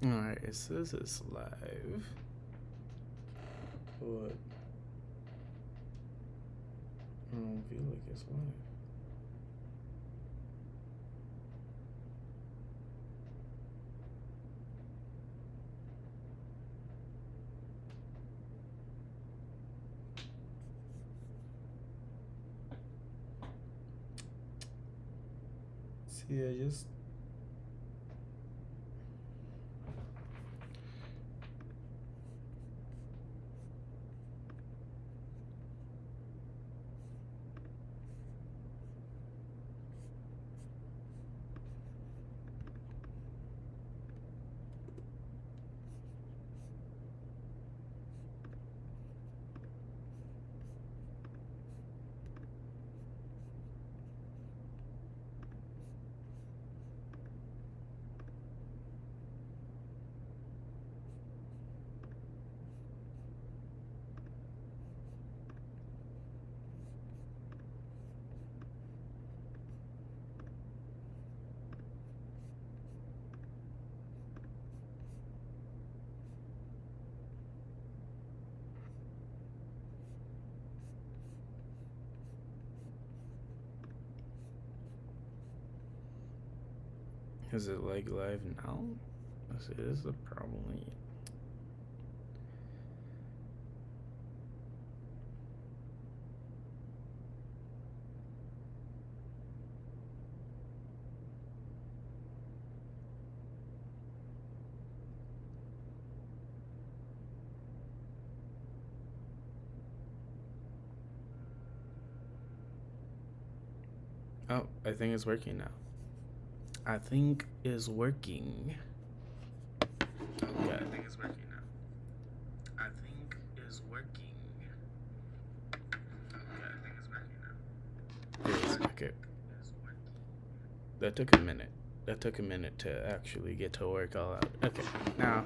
Alright, it says it's live. But I don't feel like it's live. See, I just is it like live now? This is probably. Oh, I think it's working now. I think it's working. Okay. I think it's working now. I think it's working. Okay, I think it's working now. It is. Okay. That took a minute. That took a minute to actually get to work all out. Okay. Now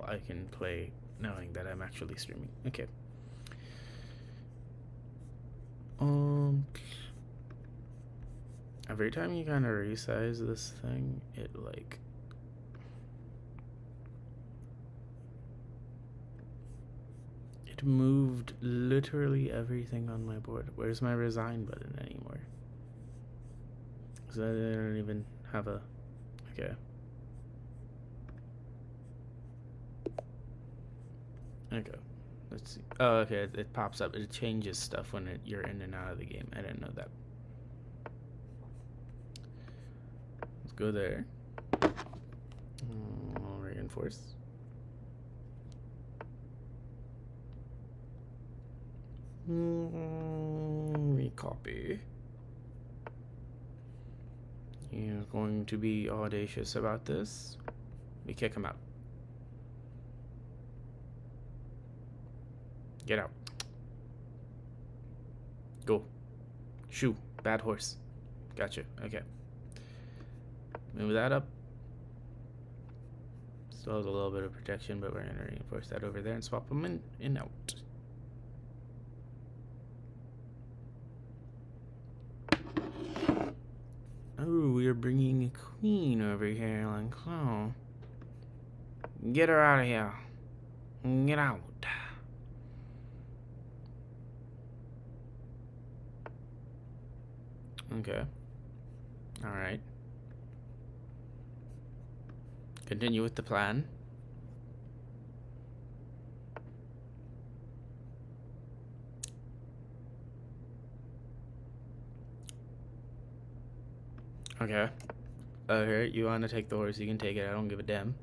I can play knowing that I'm actually streaming. Okay. Every time you kind of resize this thing, it like it moved literally everything on my board. Where's my resign button anymore? Because I don't even have a. Okay. Okay. Let's see. Oh, okay. It pops up. It changes stuff when you're in and out of the game. I didn't know that. Let's go there. Reinforce. Recopy. He's going to be audacious about this. We kick him out. Get out. Go. Shoo. Bad horse. Gotcha. Okay. Move that up. Still has a little bit of protection, but we're going to reinforce that over there and swap them in and out. Oh, we are bringing a queen over here, like so. Get her out of here. Get out. Okay. Alright. Continue with the plan. Okay. Okay, you want to take the horse, you can take it. I don't give a damn.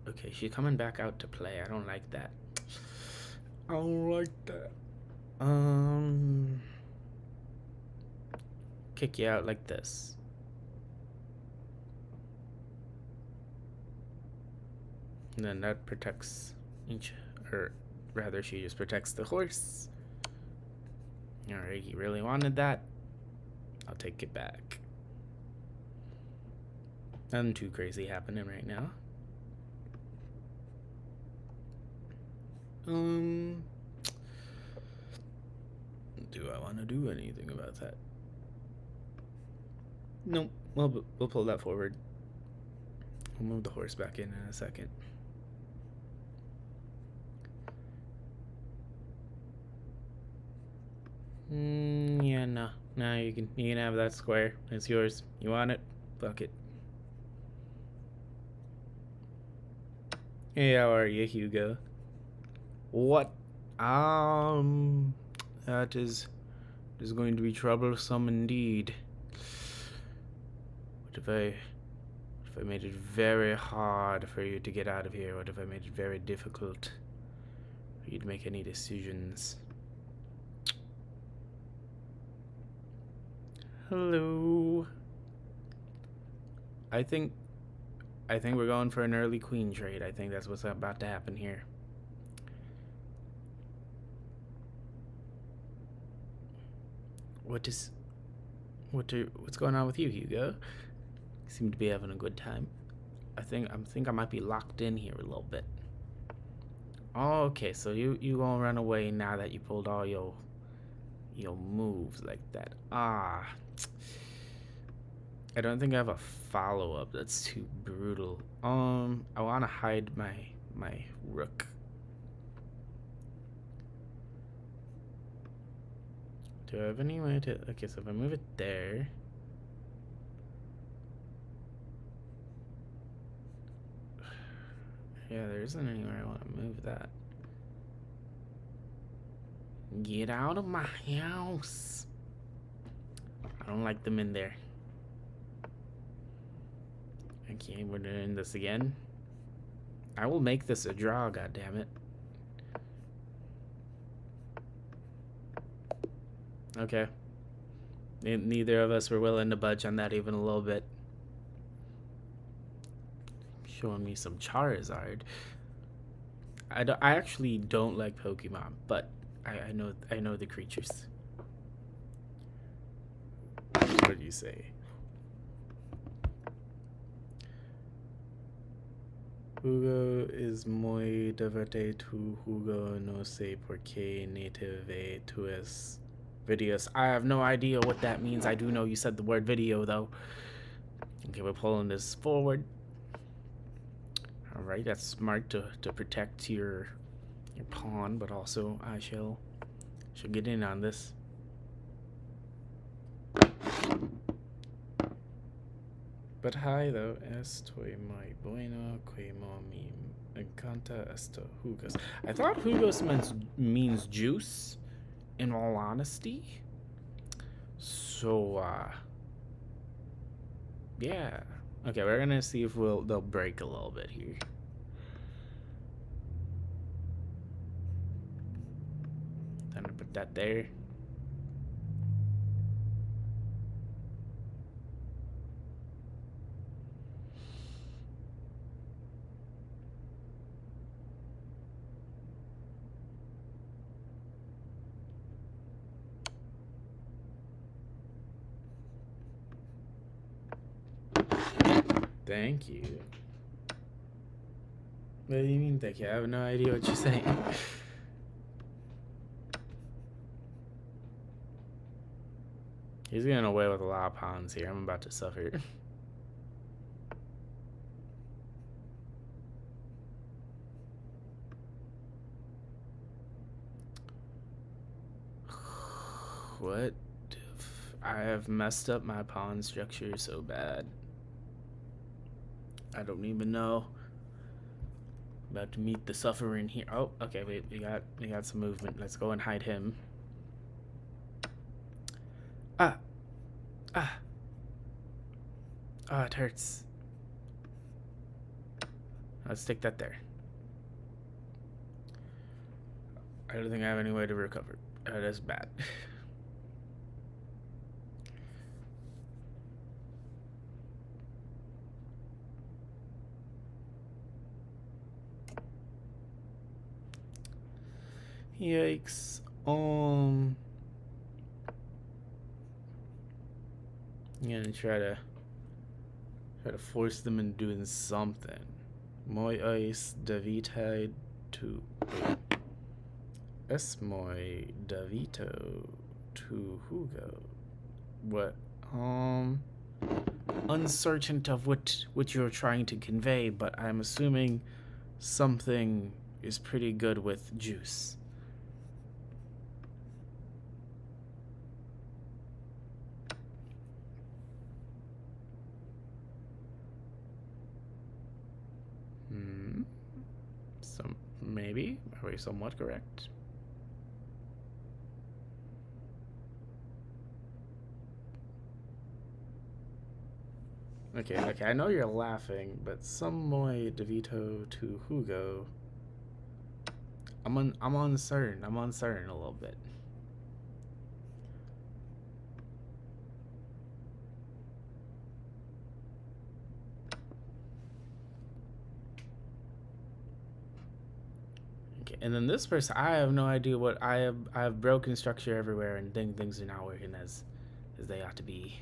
Okay, she's coming back out to play. I don't like that. I don't like that. Kick you out like this. And then that protects or rather she just protects the horse. Alright, he really wanted that. I'll take it back. Nothing too crazy happening right now. Do I want to do anything about that? Nope. We'll pull that forward. We'll move the horse back in a second. Yeah, no. No, you can have that square. It's yours. You want it? Fuck it. Hey, how are you, Hugo? What? That is going to be troublesome indeed. What if I made it very hard for you to get out of here? What if I made it very difficult for you to make any decisions? Hello. I think we're going for an early queen trade. I think that's what's about to happen here. What's going on with you, Hugo? You seem to be having a good time. I think I might be locked in here a little bit. Oh, okay, so you gonna run away now that you pulled all your moves like that. I don't think I have a follow-up. That's too brutal. I want to hide my rook. Do I have any way to... Okay, so if I move it there... Yeah, there isn't anywhere I want to move that. Get out of my house. I don't like them in there. Okay, we're doing this again. I will make this a draw, goddammit. Okay. Neither of us were willing to budge on that even a little bit. Showing me some Charizard. I actually don't like Pokemon, but I know the creatures. What do you say? Hugo es muy divertido. Hugo no sé por qué native tus videos. I have no idea what that means. I do know you said the word video though. Okay, we're pulling this forward. All right, that's smart to protect your pawn, but also I shall get in on this. But hi though, estoy muy bueno, como me encanta esto jugos. I thought jugos means juice, in all honesty. So, yeah. Okay, we're gonna see if they'll break a little bit here. I'm gonna put that there. Thank you. What do you mean thank you? I have no idea what you're saying. He's getting away with a lot of pawns here. I'm about to suffer. What? I have messed up my pawn structure so bad. I don't even know. About to meet the suffering here. Oh, okay, wait, we got some movement. Let's go and hide him. Ah, it hurts. Let's stick that there. I don't think I have any way to recover. That's bad. Yikes. I'm gonna try to force them into doing something. Muy ice Davide to es muy Davito to Hugo. What? uncertain of what you're trying to convey, but I'm assuming something is pretty good with juice. Some maybe. Are we somewhat correct? Okay, I know you're laughing, but some muy devito to Hugo. I'm uncertain. I'm uncertain a little bit. Okay, and then this person, I have no idea what I have. I have broken structure everywhere, and things are not working as they ought to be.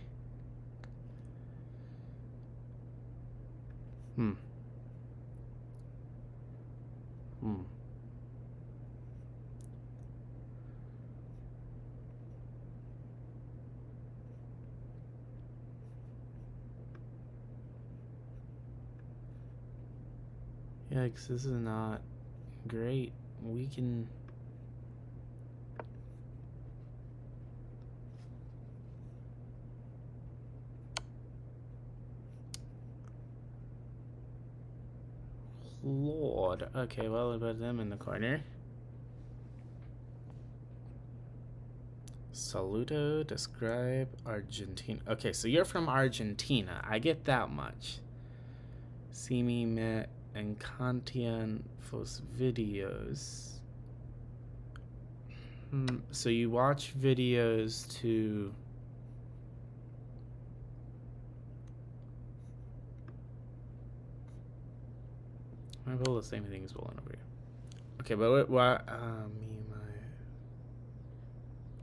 Hmm. Yeah, because this is not great. We can. Lord. Okay, well, I put them in the corner. Saludo, describe Argentina. Okay, so you're from Argentina. I get that much. See me met and Kantian fos videos. So you watch videos to. I will the same thing as well over here. Okay, but what?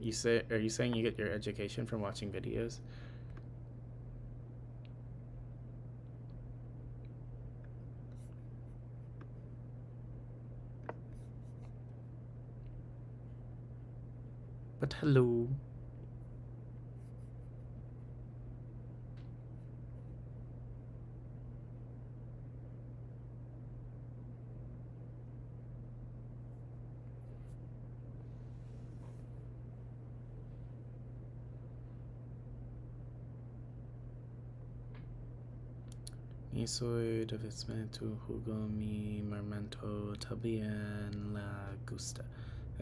You say? Are you saying you get your education from watching videos? But hello. Ni soy tu Hugo mi momento también la gusta.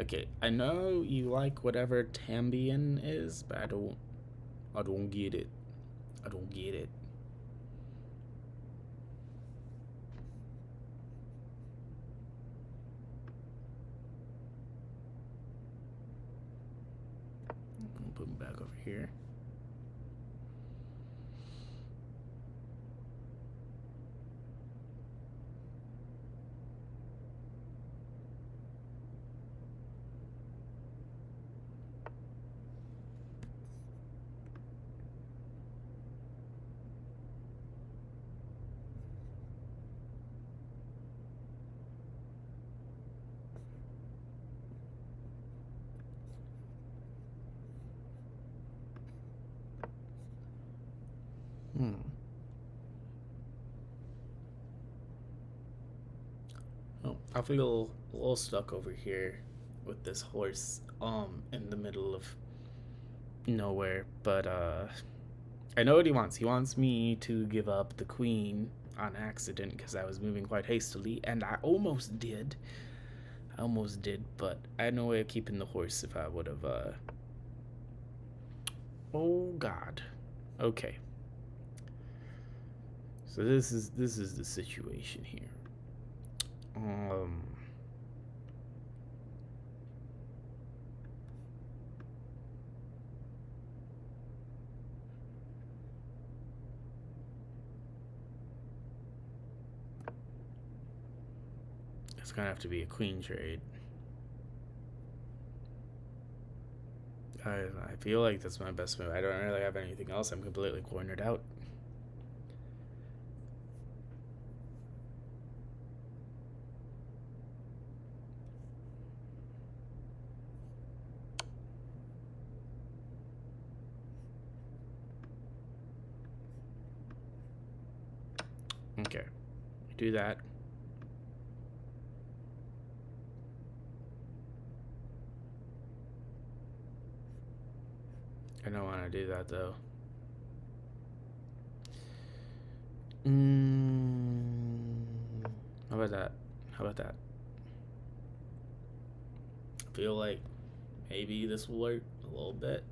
Okay, I know you like whatever También is, but I don't get it. I don't get it. I'll put him back over here. Oh, I feel a little stuck over here with this horse in the middle of nowhere, but I know what he wants. He wants me to give up the queen on accident because I was moving quite hastily, and I almost did. But I had no way of keeping the horse if I would have Oh god. Okay. So this is the situation here. It's gonna have to be a queen trade. I feel like that's my best move. I don't really have anything else. I'm completely cornered out. Okay. Do that. I don't want to do that though. How about that? How about that? I feel like maybe this will work a little bit.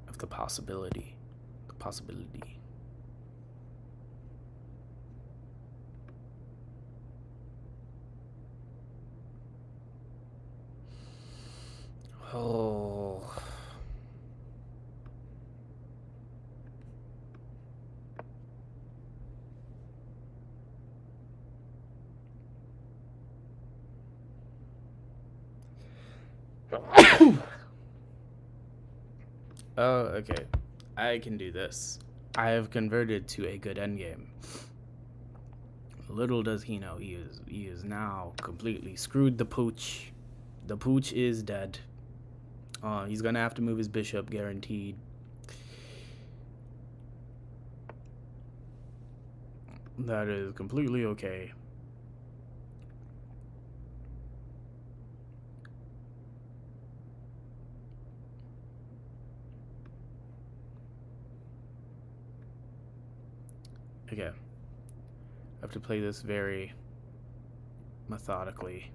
Of the possibility. The possibility. Oh. Oh, okay. I can do this. I have converted to a good endgame. Little does he know, he is now completely screwed the pooch. The pooch is dead. He's gonna have to move his bishop, guaranteed. That is completely okay. Okay. I have to play this very methodically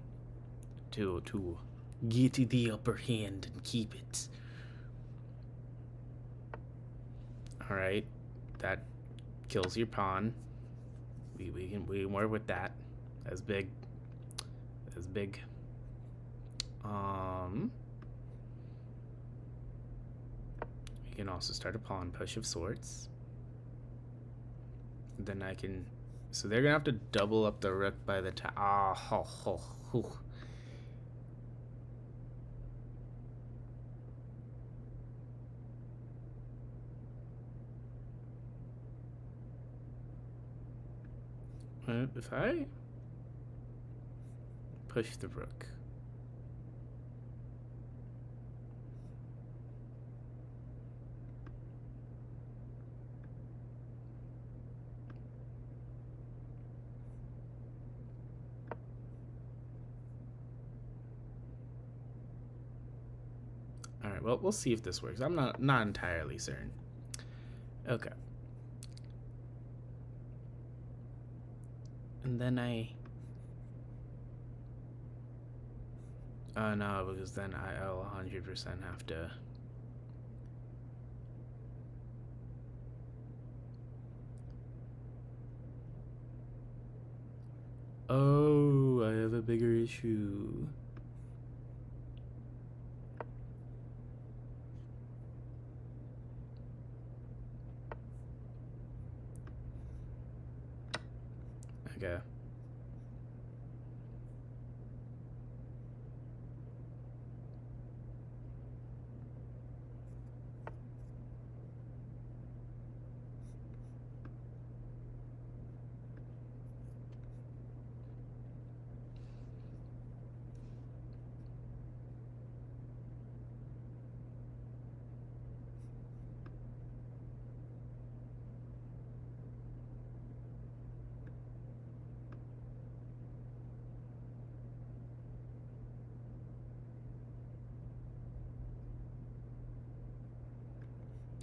to get the upper hand and keep it. Alright. That kills your pawn. We can work with that. That's big. That's big. We can also start a pawn push of sorts. Then I can. So they're gonna have to double up the rook by the time. If I push the rook. Alright, well, we'll see if this works. I'm not entirely certain. Okay. And then no, because then I'll 100% have to. Oh, I have a bigger issue. Okay.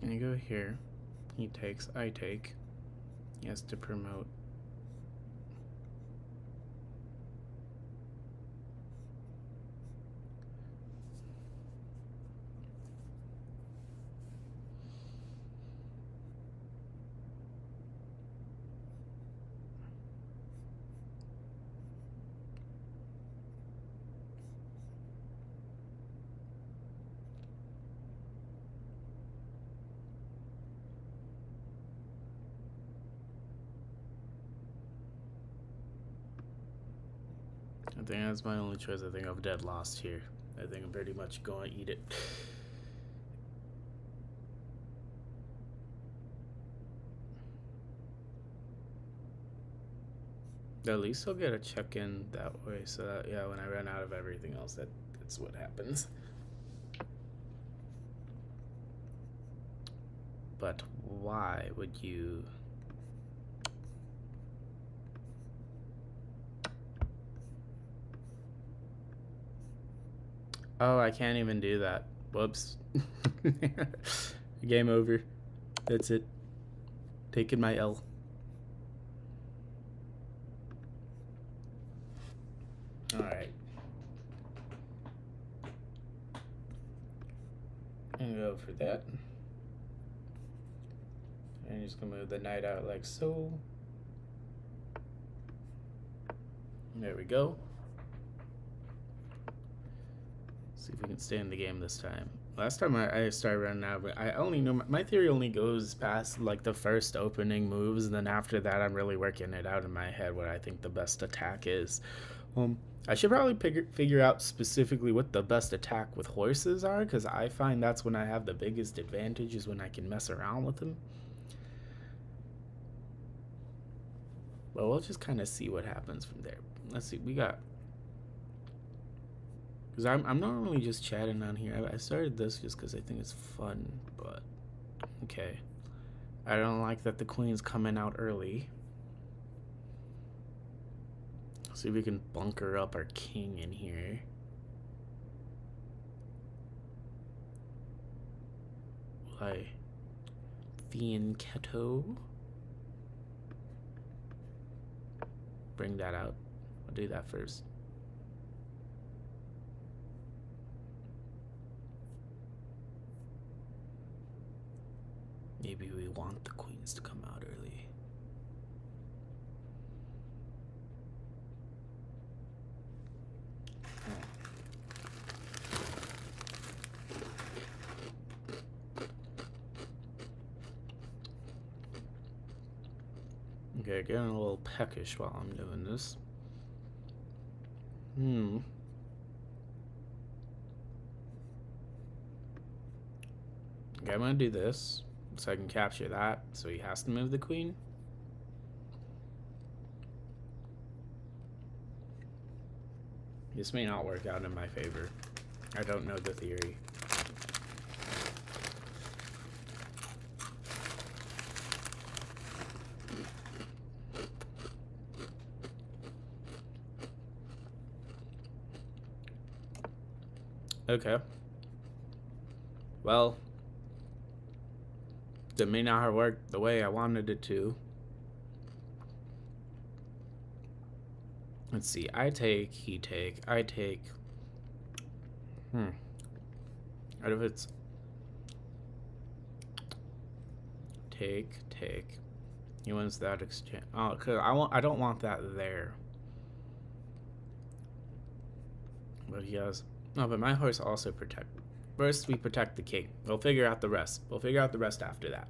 And you go here. He takes, I take. He has to promote. I think that's my only choice. I think I've dead lost here. I think I'm pretty much going to eat it. At least I'll get a check-in that way, so that, yeah, when I run out of everything else, that's what happens. But why would you? Oh, I can't even do that. Whoops. Game over. That's it. Taking my L. Alright. I'm gonna go for that. And just gonna move the knight out like so. There we go. See if we can stay in the game this time. Last time I started running out, but I only know my theory only goes past like the first opening moves, and then after that I'm really working it out in my head what I think the best attack is. I should probably figure out specifically what the best attack with horses are, because I find that's when I have the biggest advantage, is when I can mess around with them. But we'll just kind of see what happens from there. Let's see, we got... Because I'm normally just chatting on here. I started this just because I think it's fun, but... Okay. I don't like that the queen's coming out early. See if we can bunker up our king in here. Why? Fianchetto. Bring that out. I'll do that first. Maybe we want the queens to come out early. Okay, getting a little peckish while I'm doing this. Okay, I'm gonna do this so I can capture that, so he has to move the queen. This may not work out in my favor. I don't know the theory. Okay. Well, that may not have worked the way I wanted it to. Let's see. I take, he take, I take. Out of it's take. He wants that exchange. Oh, cause I don't want that there. But he has. No, but my horse also protect. First, we protect the king. We'll figure out the rest. We'll figure out the rest after that.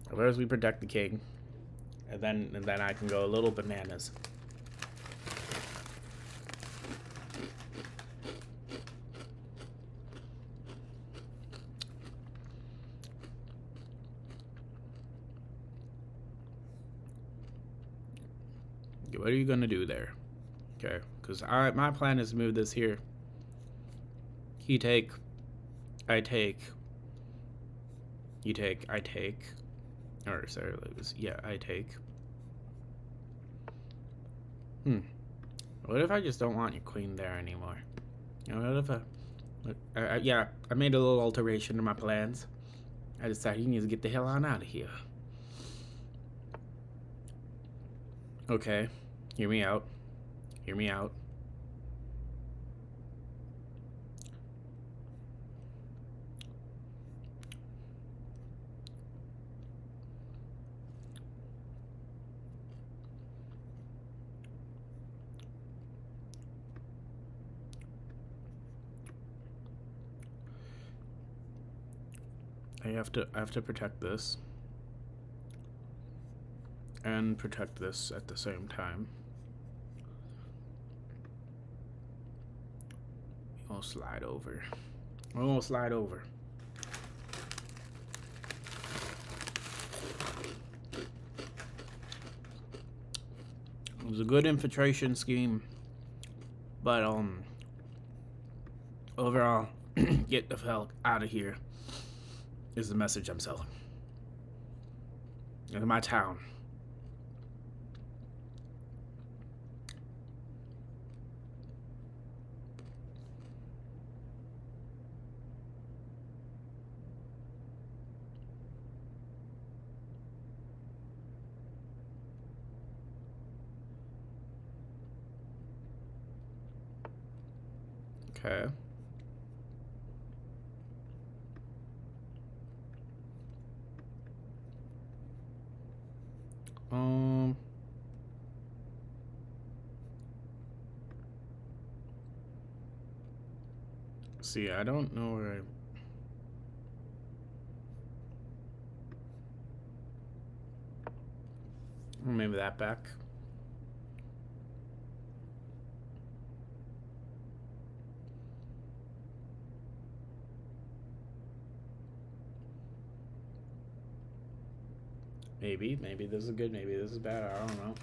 First, we protect the king, and then I can go a little bananas. What are you gonna do there? Okay, because my plan is to move this here. He take, I take, you take, I take, or sorry, it was, yeah, I take. What if I just don't want your queen there anymore? You know, what if yeah, I made a little alteration to my plans. I decided he needs to get the hell on out of here. Okay, hear me out. Hear me out. I have to protect this and protect this at the same time. We'll slide over. We'll slide over. It was a good infiltration scheme, but overall, get the hell out of here is the message I'm selling. in my town. Okay. See, I don't know where maybe that back. Maybe this is good, maybe this is bad, I don't know.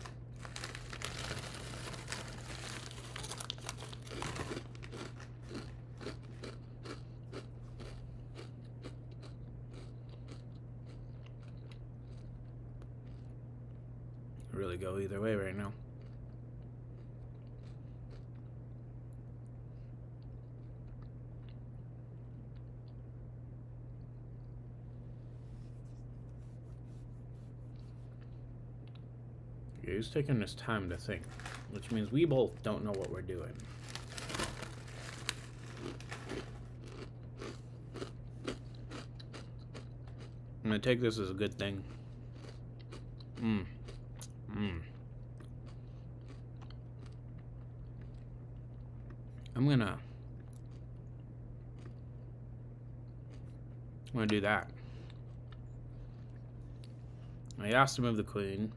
Really go either way right now. Yeah, he's taking his time to think, which means we both don't know what we're doing. I'm gonna take this as a good thing. I'm gonna do that. I asked to move the queen.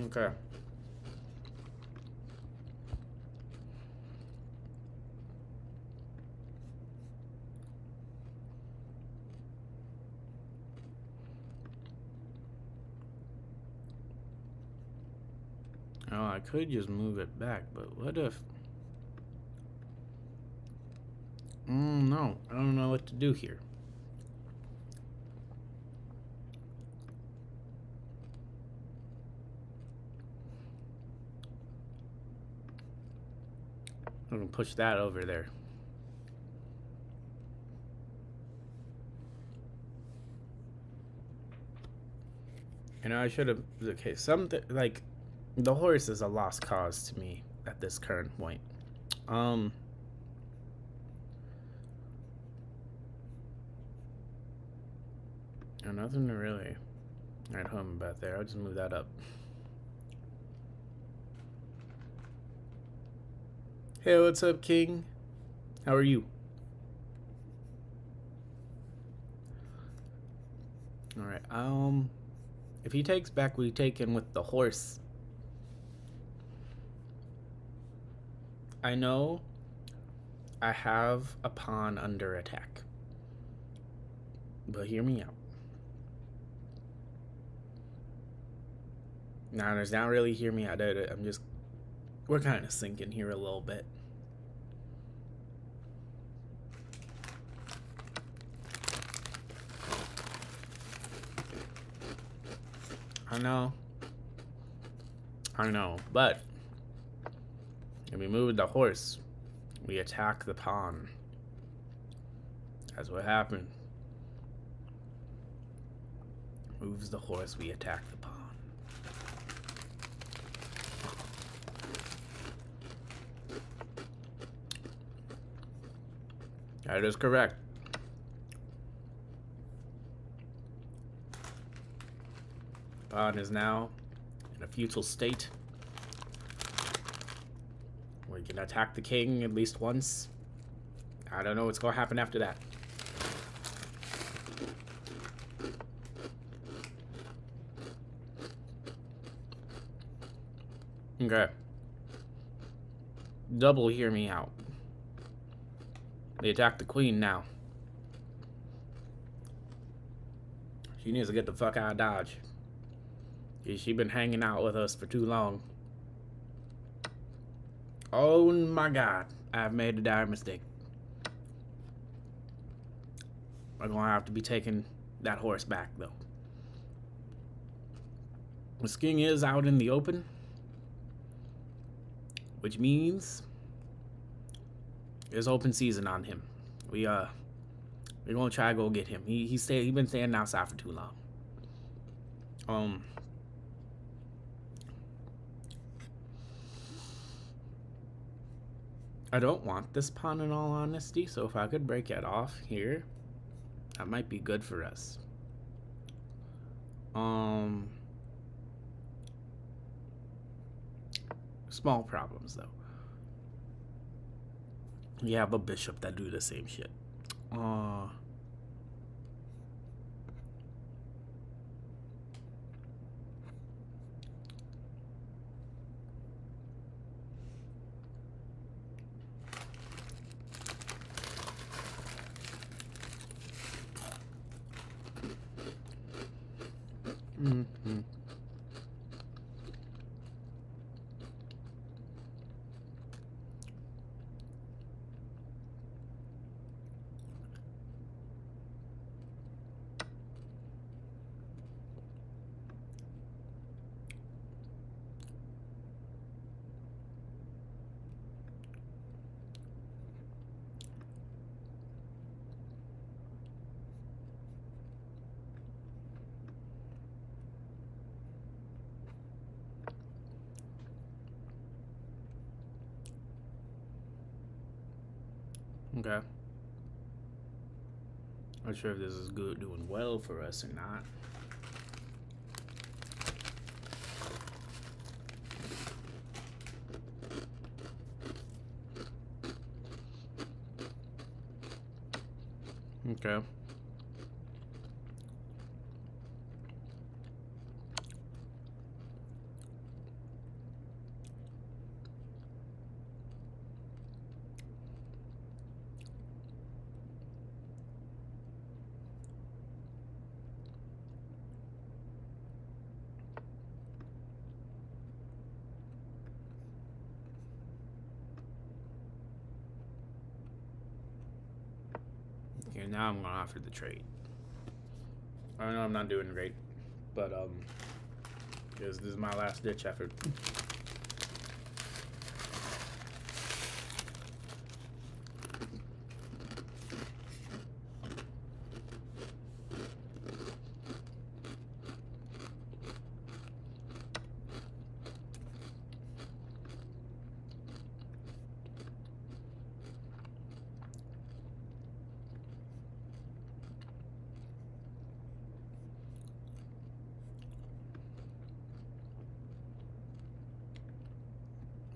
Okay. Oh, I could just move it back, but what if... no, I don't know what to do here. I'm gonna push that over there. You know, I should have... Okay, something... Like, the horse is a lost cause to me at this current point. Nothing to really write home about there. I'll just move that up. Hey, what's up, King? How are you? Alright, if he takes back, we take in with the horse. I know I have a pawn under attack, but hear me out. Nah, there's not really hear me out. I'm just... We're kind of sinking here a little bit. I know, but if we move the horse, we attack the pawn. That's what happened. Moves the horse, we attack the pawn. That is correct. Pawn is now in a futile state. We can attack the king at least once. I don't know what's going to happen after that. Okay. Double, hear me out. They attack the queen now. She needs to get the fuck out of Dodge. She's been hanging out with us for too long. Oh my god. I've made a dire mistake. I'm gonna have to be taking that horse back, though. The king is out in the open, which means there's open season on him. We're gonna try to go get him. He's been standing outside for too long. I don't want this pawn in all honesty, so if I could break it off here, that might be good for us. Small problems though. You have a bishop that do the same shit. Okay. Not sure if this is doing well for us or not. Okay. Okay, now I'm gonna offer the trade. I know I'm not doing great, but because this is my last ditch effort.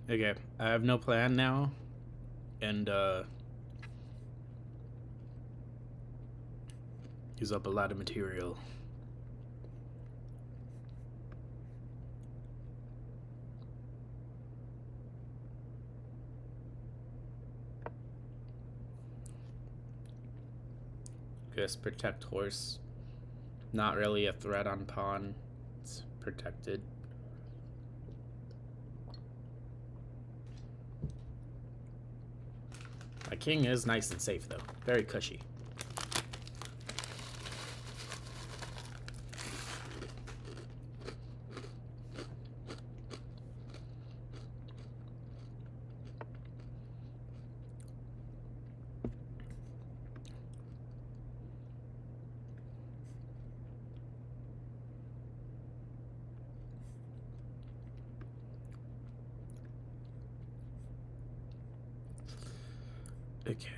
Okay, I have no plan now, and use up a lot of material. Just protect horse. Not really a threat on pawn. It's protected. My king is nice and safe, though. Very cushy. Okay.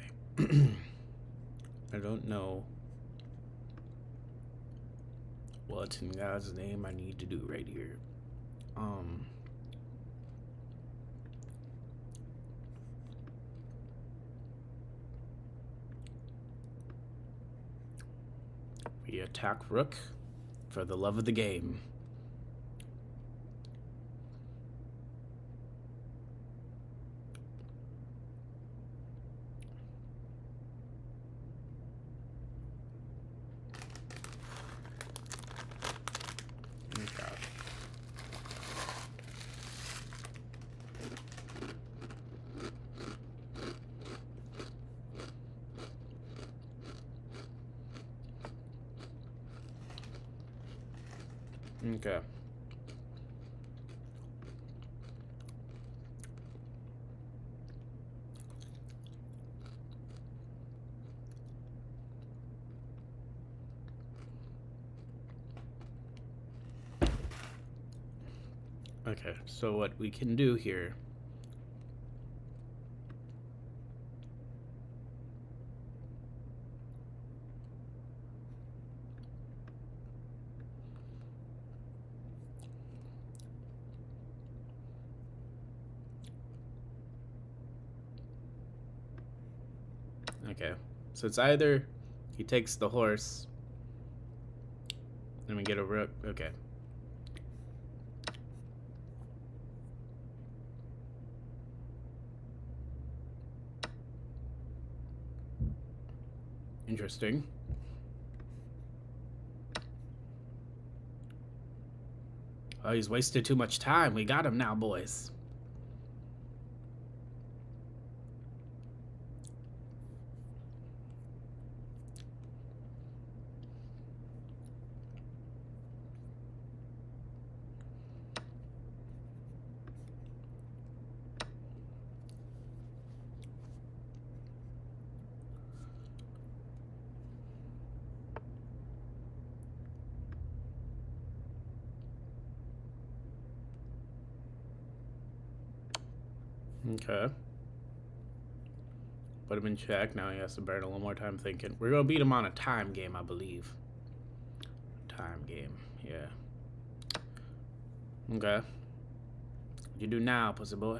I don't know what in God's name I need to do right here. We attack rook for the love of the game. Okay. Okay, so what we can do here. Okay, so it's either he takes the horse and we get a rook. Okay. Interesting. Oh, he's wasted too much time. We got him now, boys. Okay. Put him in check. Now he has to burn a little more time thinking. We're going to beat him on a time game, I believe. Time game. Yeah. Okay. What you do now, pussy boy?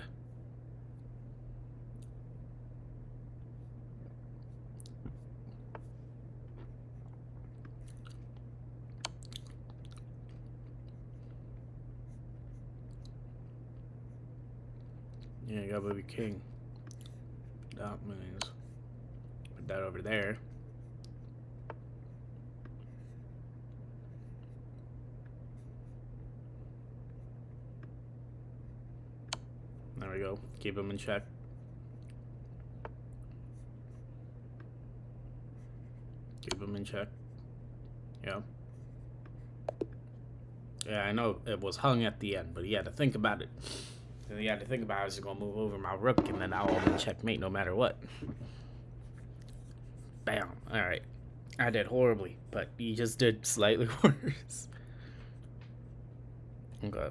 Yeah, you gotta be king. That means put that over there. There we go. Keep him in check. Keep him in check. Yeah. Yeah, I know it was hung at the end, but he had to think about it. And he had to think about I was just gonna move over my rook, and then I'll be checkmate no matter what. Bam. Alright. I did horribly, but he just did slightly worse. Okay.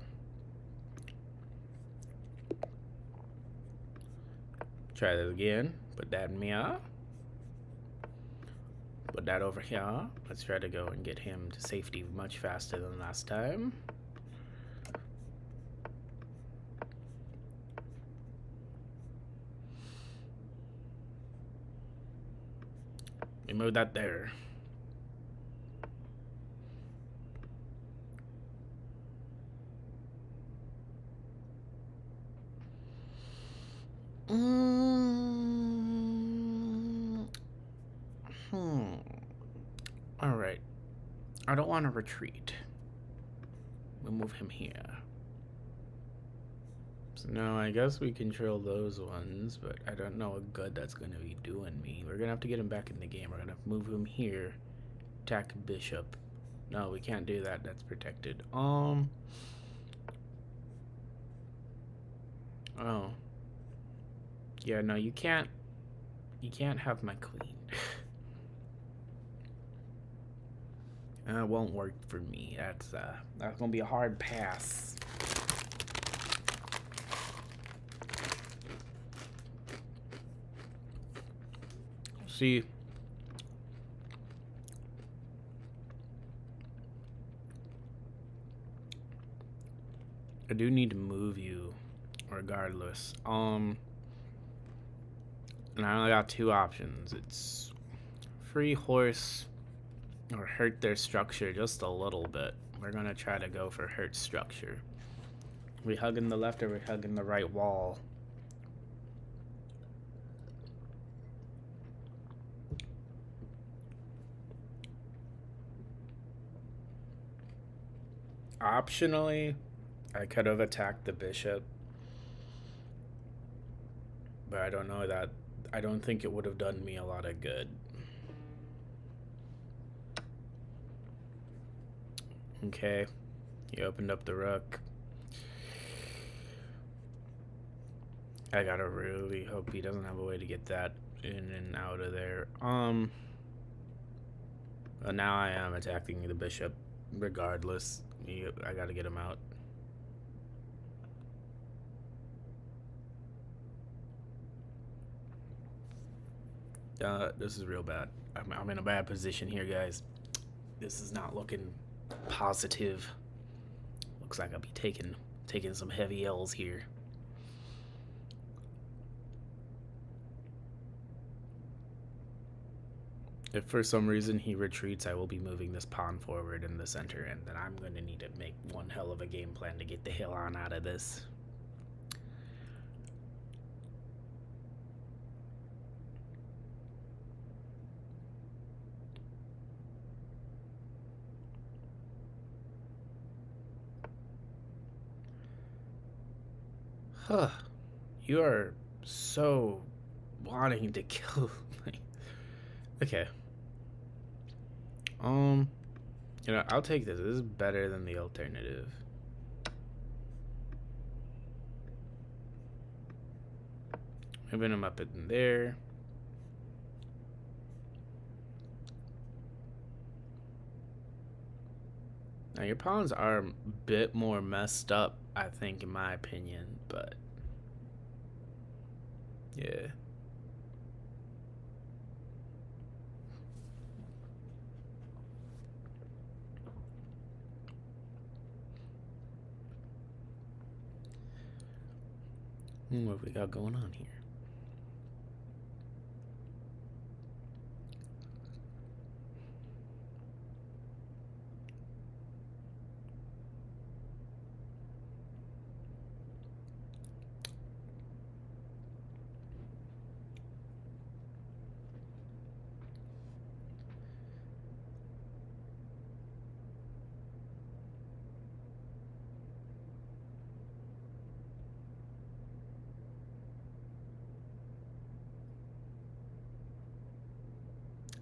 Try this again. Put that in here. Put that over here. Let's try to go and get him to safety much faster than last time. We move that there. Alright. I don't want to retreat. We'll move him here. So now I guess we control those ones, but I don't know what good that's going to be doing me. We're going to have to get him back in the game. We're going to move him here. Attack bishop. No, we can't do that. That's protected. Oh. Yeah, no, you can't have my queen. That won't work for me. That's gonna be a hard pass. See, I do need to move you regardless. And I only got two options. It's free horse or hurt their structure just a little bit. We're gonna try to go for hurt structure. We hugging the left or we hugging the right wall? Optionally, I could have attacked the bishop, but I don't know that. I don't think it would have done me a lot of good. Okay. He opened up the rook. I gotta really hope he doesn't have a way to get that in and out of there. But now I am attacking the bishop regardless. I gotta get him out. This is real bad. I'm in a bad position here, guys. This is not looking positive. Looks like I'll be taking some heavy L's here. If for some reason he retreats, I will be moving this pawn forward in the center, and then I'm going to need to make one hell of a game plan to get the hell on out of this. Huh. You are so wanting to kill me. Okay. You know, I'll take this. This is better than the alternative. Moving him up in there. Now your pawns are a bit more messed up, I think, in my opinion, but yeah. What have we got going on here?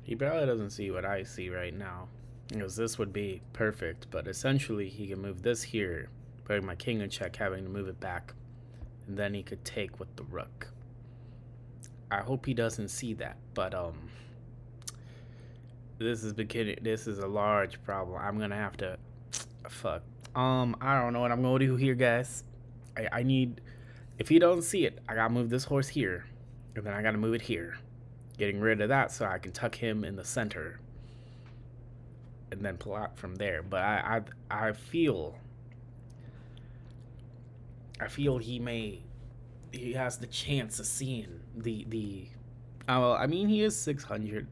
He probably doesn't see what I see right now, because this would be perfect, but essentially he can move this here, putting my king in check, having to move it back, and then he could take with the rook. I hope he doesn't see that, but this is a large problem. I'm gonna have to fuck. I don't know what I'm gonna do here, guys. I need, if he don't see it, I gotta move this horse here, and then I gotta move it here, getting rid of that so I can tuck him in the center and then plot from there. But I feel he has the chance of seeing the I mean, he is 600.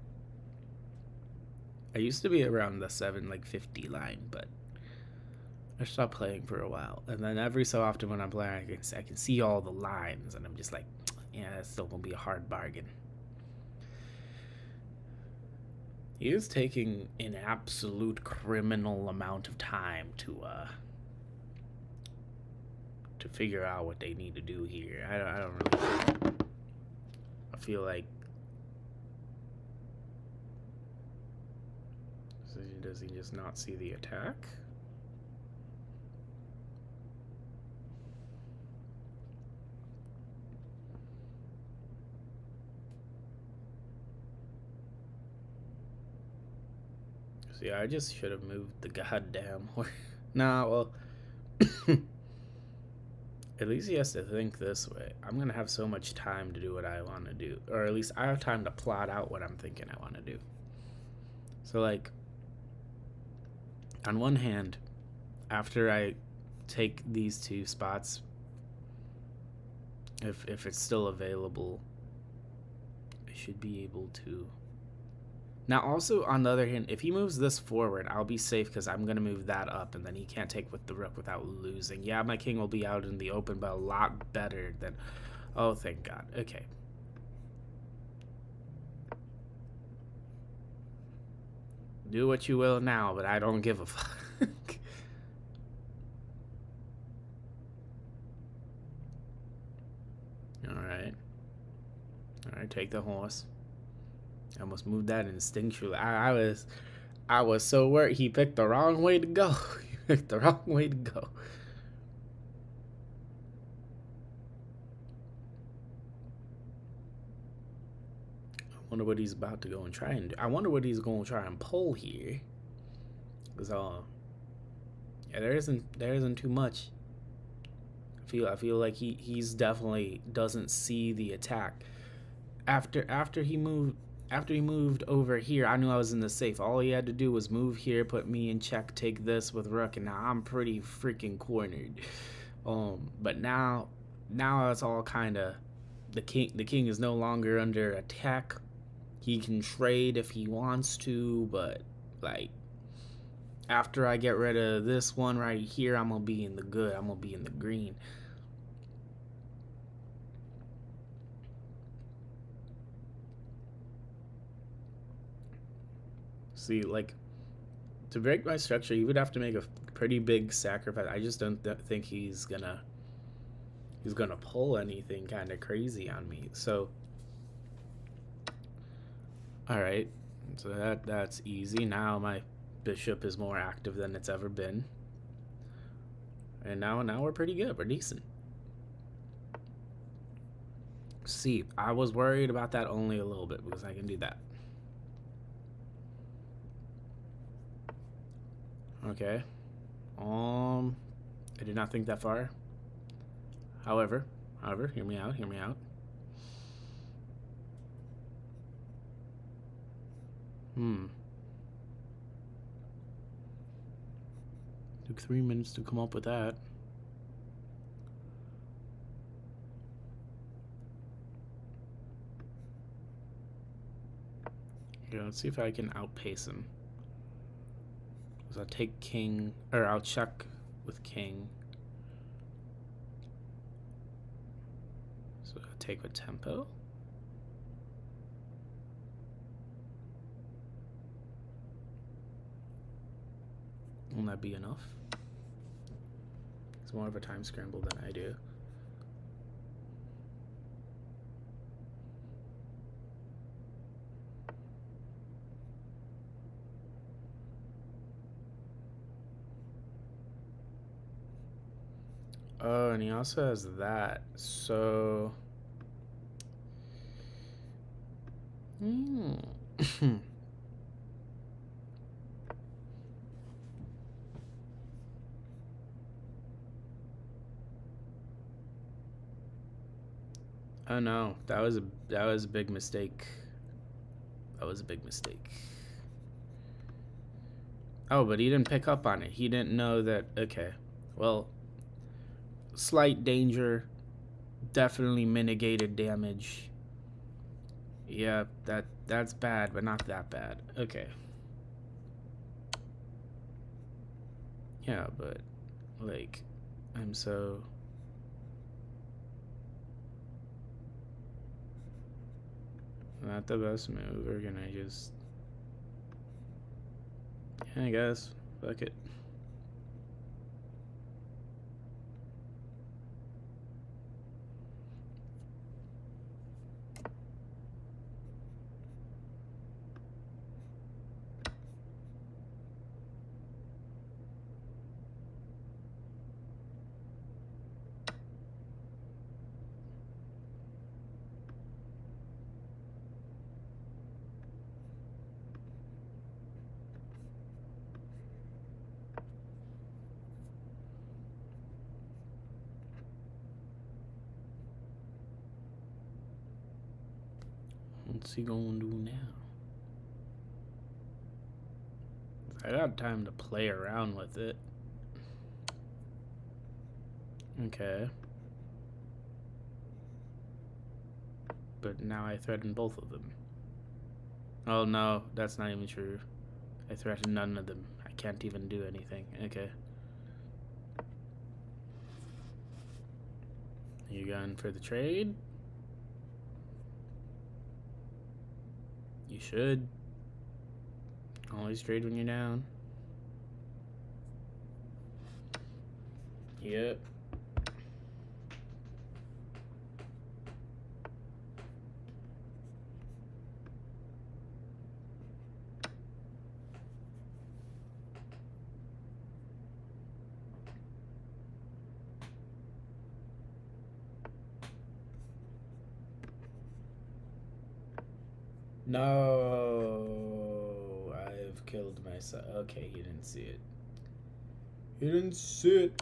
I used to be around the 750 line, but I stopped playing for a while, and then every so often when I'm playing, I can see all the lines, and I'm just like, yeah, it's still gonna be a hard bargain. He is taking an absolute criminal amount of time to figure out what they need to do here. I don't really. I feel like. Does he just not see the attack? See, I just should have moved the goddamn horse. Nah, well, at least he has to think this way. I'm gonna have so much time to do what I want to do, or at least I have time to plot out what I'm thinking I want to do. So, like, on one hand, after I take these two spots, if it's still available, I should be able to. Now, also, on the other hand, if he moves this forward, I'll be safe because I'm going to move that up, and then he can't take with the rook without losing. Yeah, my king will be out in the open, but a lot better than... Oh, thank God. Okay. Do what you will now, but I don't give a fuck. Alright. Alright, take the horse. I almost moved that instinctually. I was so worried he picked the wrong way to go. The wrong way to go. I wonder what he's about to go and try and do. I wonder what he's going to try and pull here. Cause yeah, there isn't too much. I feel like he's definitely doesn't see the attack. After he moved over here, I knew I was in the safe. All he had to do was move here, put me in check, take this with Rook, and now I'm pretty freaking cornered. But now it's all kind of the king is no longer under attack. He can trade if he wants to, but like after I get rid of this one right here, I'm gonna be in the good. I'm gonna be in the green. See, like to break my structure, he would have to make a pretty big sacrifice. I just don't think he's gonna pull anything kind of crazy on me. So, all right, so that's easy. Now my bishop is more active than it's ever been, and now we're pretty good. We're decent. See, I was worried about that only a little bit because I can do that. Okay. I did not think that far. However, hear me out. Hear me out. Hmm. Took 3 minutes to come up with that. Yeah, let's see if I can outpace him. So I'll take king, or I'll check with king. So I'll take with tempo. Will that be enough? It's more of a time scramble than I do. Oh, and he also has that. So. Oh no, that was a big mistake. That was a big mistake. Oh, but he didn't pick up on it. He didn't know that. Okay, well, slight danger, definitely mitigated damage. Yeah, that's bad, but not that bad. Okay. Yeah, but like, I'm so. Not the best move. We're gonna just. Yeah, I guess. Fuck it. What's he gonna do now? I got time to play around with it. Okay. But now I threaten both of them. Oh no, that's not even true. I threaten none of them. I can't even do anything. Okay. You going for the trade? You should. Always trade when you're down. Yep. No, I've killed myself. Okay, he didn't see it. He didn't see it.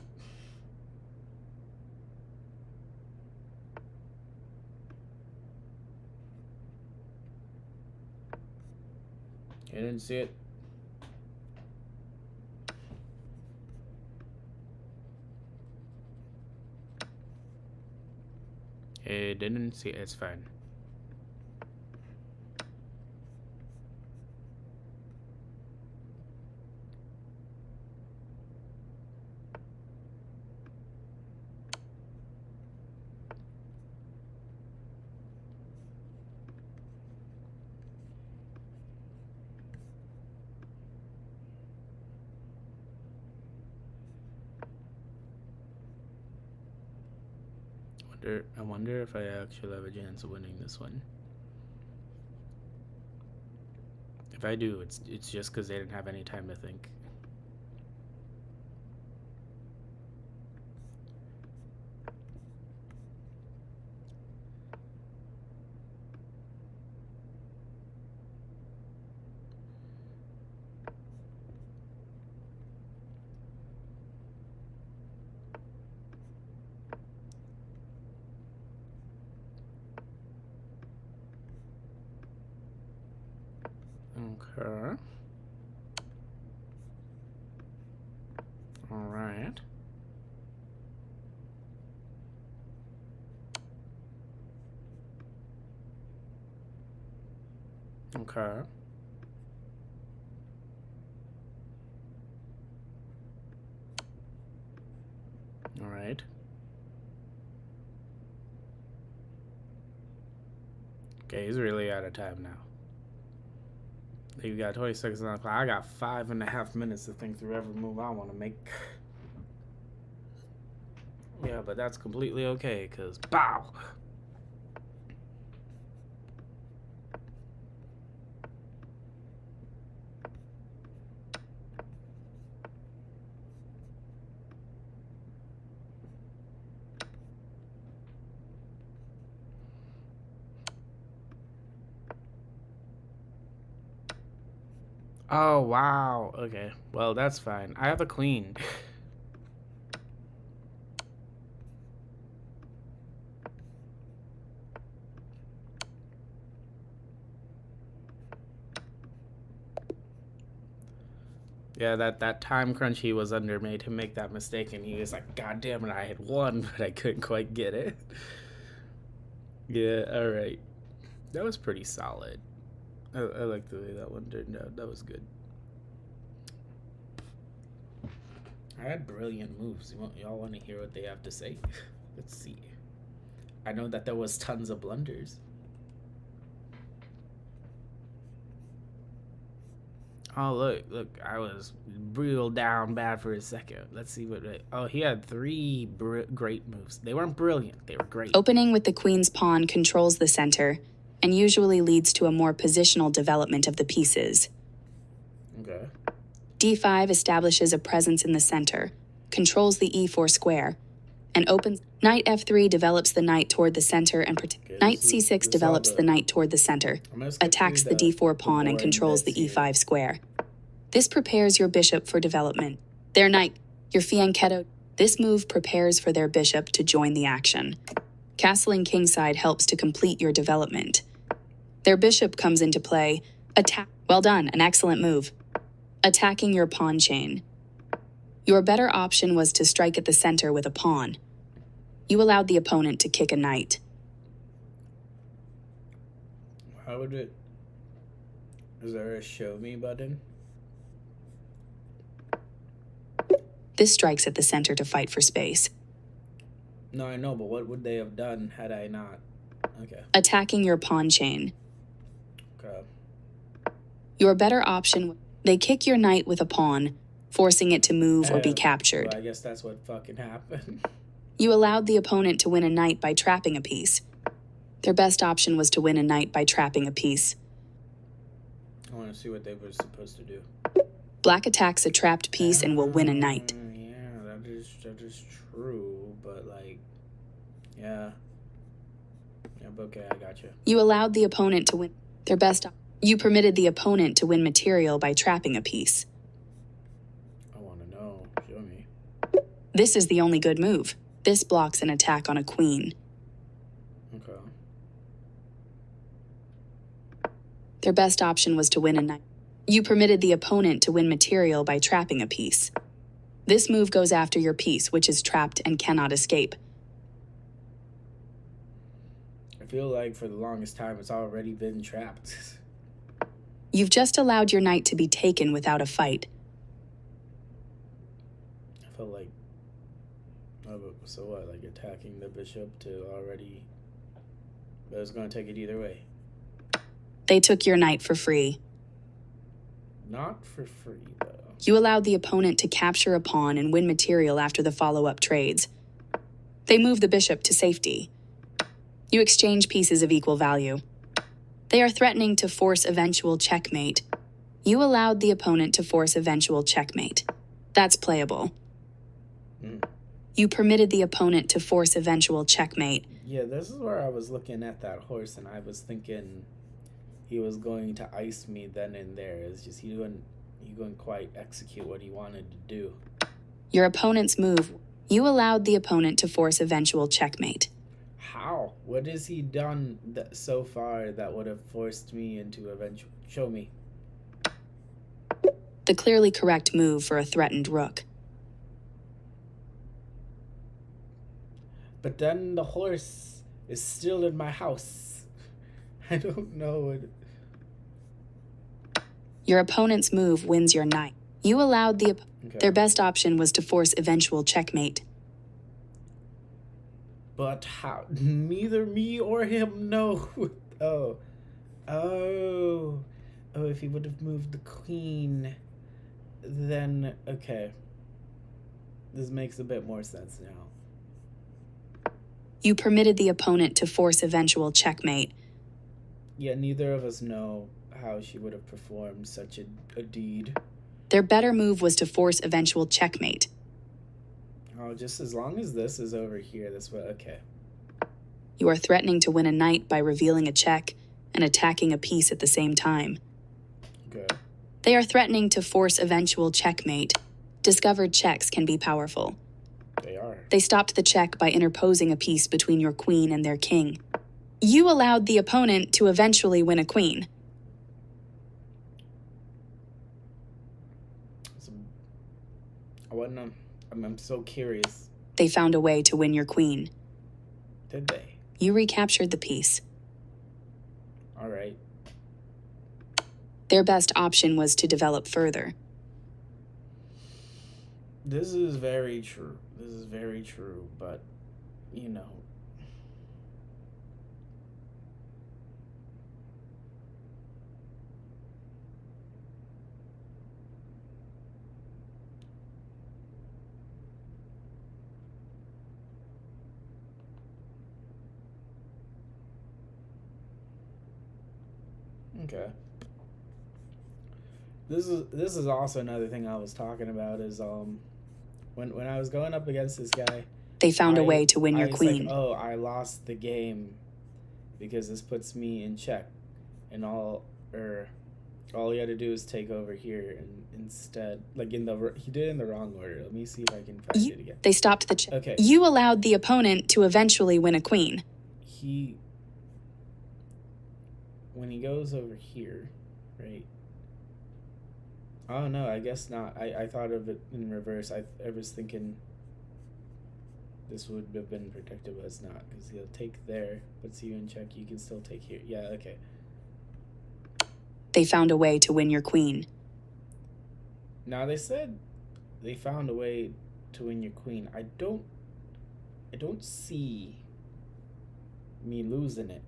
He didn't see it. He didn't see it. It's fine. I wonder if I actually have a chance of winning this one. If I do, it's just because they didn't have any time to think. Okay. All right. Okay. All right. Okay, he's really out of time now. You got 20 seconds on the clock. I got 5.5 minutes to think through every move I want to make. Yeah, but that's completely okay, because bow! Oh, wow. Okay. Well, that's fine. I have a queen. Yeah, that time crunch he was under made him make that mistake, and he was like, God damn it, I had won, but I couldn't quite get it. Yeah, alright. That was pretty solid. I like the way that one turned out. That was good. I had brilliant moves. Y'all want to hear what they have to say? Let's see. I know that there was tons of blunders. Oh, look, I was real down bad for a second. Let's see what... Oh, he had 3 great moves. They weren't brilliant. They were great. Opening with the queen's pawn controls the center and usually leads to a more positional development of the pieces. Okay. D5 establishes a presence in the center, controls the E4 square, and opens... Knight F3 develops the knight toward the center and Knight C6 develops the knight toward the center, attacks the D4 pawn and controls the E5 square. This prepares your bishop for development. Their knight, your fianchetto. This move prepares for their bishop to join the action. Castling kingside helps to complete your development. Their bishop comes into play. Attack. Well done, an excellent move. Attacking your pawn chain. Your better option was to strike at the center with a pawn. You allowed the opponent to kick a knight. How would it... Is there a show me button? This strikes at the center to fight for space. No, I know, but what would they have done had I not? Okay. Attacking your pawn chain. Okay. Your better option... They kick your knight with a pawn, forcing it to move or be captured. Well, I guess that's what fucking happened. You allowed the opponent to win a knight by trapping a piece. Their best option was to win a knight by trapping a piece. I want to see what they were supposed to do. Black attacks a trapped piece and will win a knight. Yeah, that is true, but like, yeah. Yeah, but okay, I got you. You allowed the opponent to win. Their best You permitted the opponent to win material by trapping a piece. I want to know. Show me. This is the only good move. This blocks an attack on a queen. Okay. Their best option was to win a knight. You permitted the opponent to win material by trapping a piece. This move goes after your piece, which is trapped and cannot escape. I feel like for the longest time it's already been trapped. You've just allowed your knight to be taken without a fight. I felt like... Oh, but so what? Like attacking the bishop to already... But it's going to take it either way. They took your knight for free. Not for free, though. You allowed the opponent to capture a pawn and win material after the follow-up trades. They moved the bishop to safety. You exchange pieces of equal value. They are threatening to force eventual checkmate. You allowed the opponent to force eventual checkmate. That's playable. You permitted the opponent to force eventual checkmate. Yeah, this is where I was looking at that horse and I was thinking he was going to ice me then and there. It's just he couldn't quite execute what he wanted to do. Your opponent's move. You allowed the opponent to force eventual checkmate. How? What has he done so far that would have forced me into eventual... Show me. The clearly correct move for a threatened rook. But then the horse is still in my house. I don't know what... Your opponent's move wins your knight. You allowed the... Okay. Their best option was to force eventual checkmate. But how? Neither me or him know. Oh, if he would have moved the queen, then, okay. This makes a bit more sense now. You permitted the opponent to force eventual checkmate. Yeah, neither of us know how she would have performed such a deed. Their better move was to force eventual checkmate. Oh, just as long as this is over here, that's what... Okay. You are threatening to win a knight by revealing a check and attacking a piece at the same time. Okay. They are threatening to force eventual checkmate. Discovered checks can be powerful. They are. They stopped the check by interposing a piece between your queen and their king. You allowed the opponent to eventually win a queen. I'm so curious. They found a way to win your queen. Did they? You recaptured the piece. All right. Their best option was to develop further. This is very true. This is very true, but, you know. Okay. This is also another thing I was talking about is when I was going up against this guy, They found a way to win your was queen. Like, oh, I lost the game because this puts me in check, and all you had to do is take over here, and instead, like he did it in the wrong order. Let me see if I can find it again. They stopped the check. Okay. You allowed the opponent to eventually win a queen. When he goes over here, right? Oh no, I guess not. I thought of it in reverse. I was thinking this would have been protected, but it's not, because he'll take there, puts you in check, you can still take here. Yeah, okay. They found a way to win your queen. Now they said they found a way to win your queen. I don't see me losing it.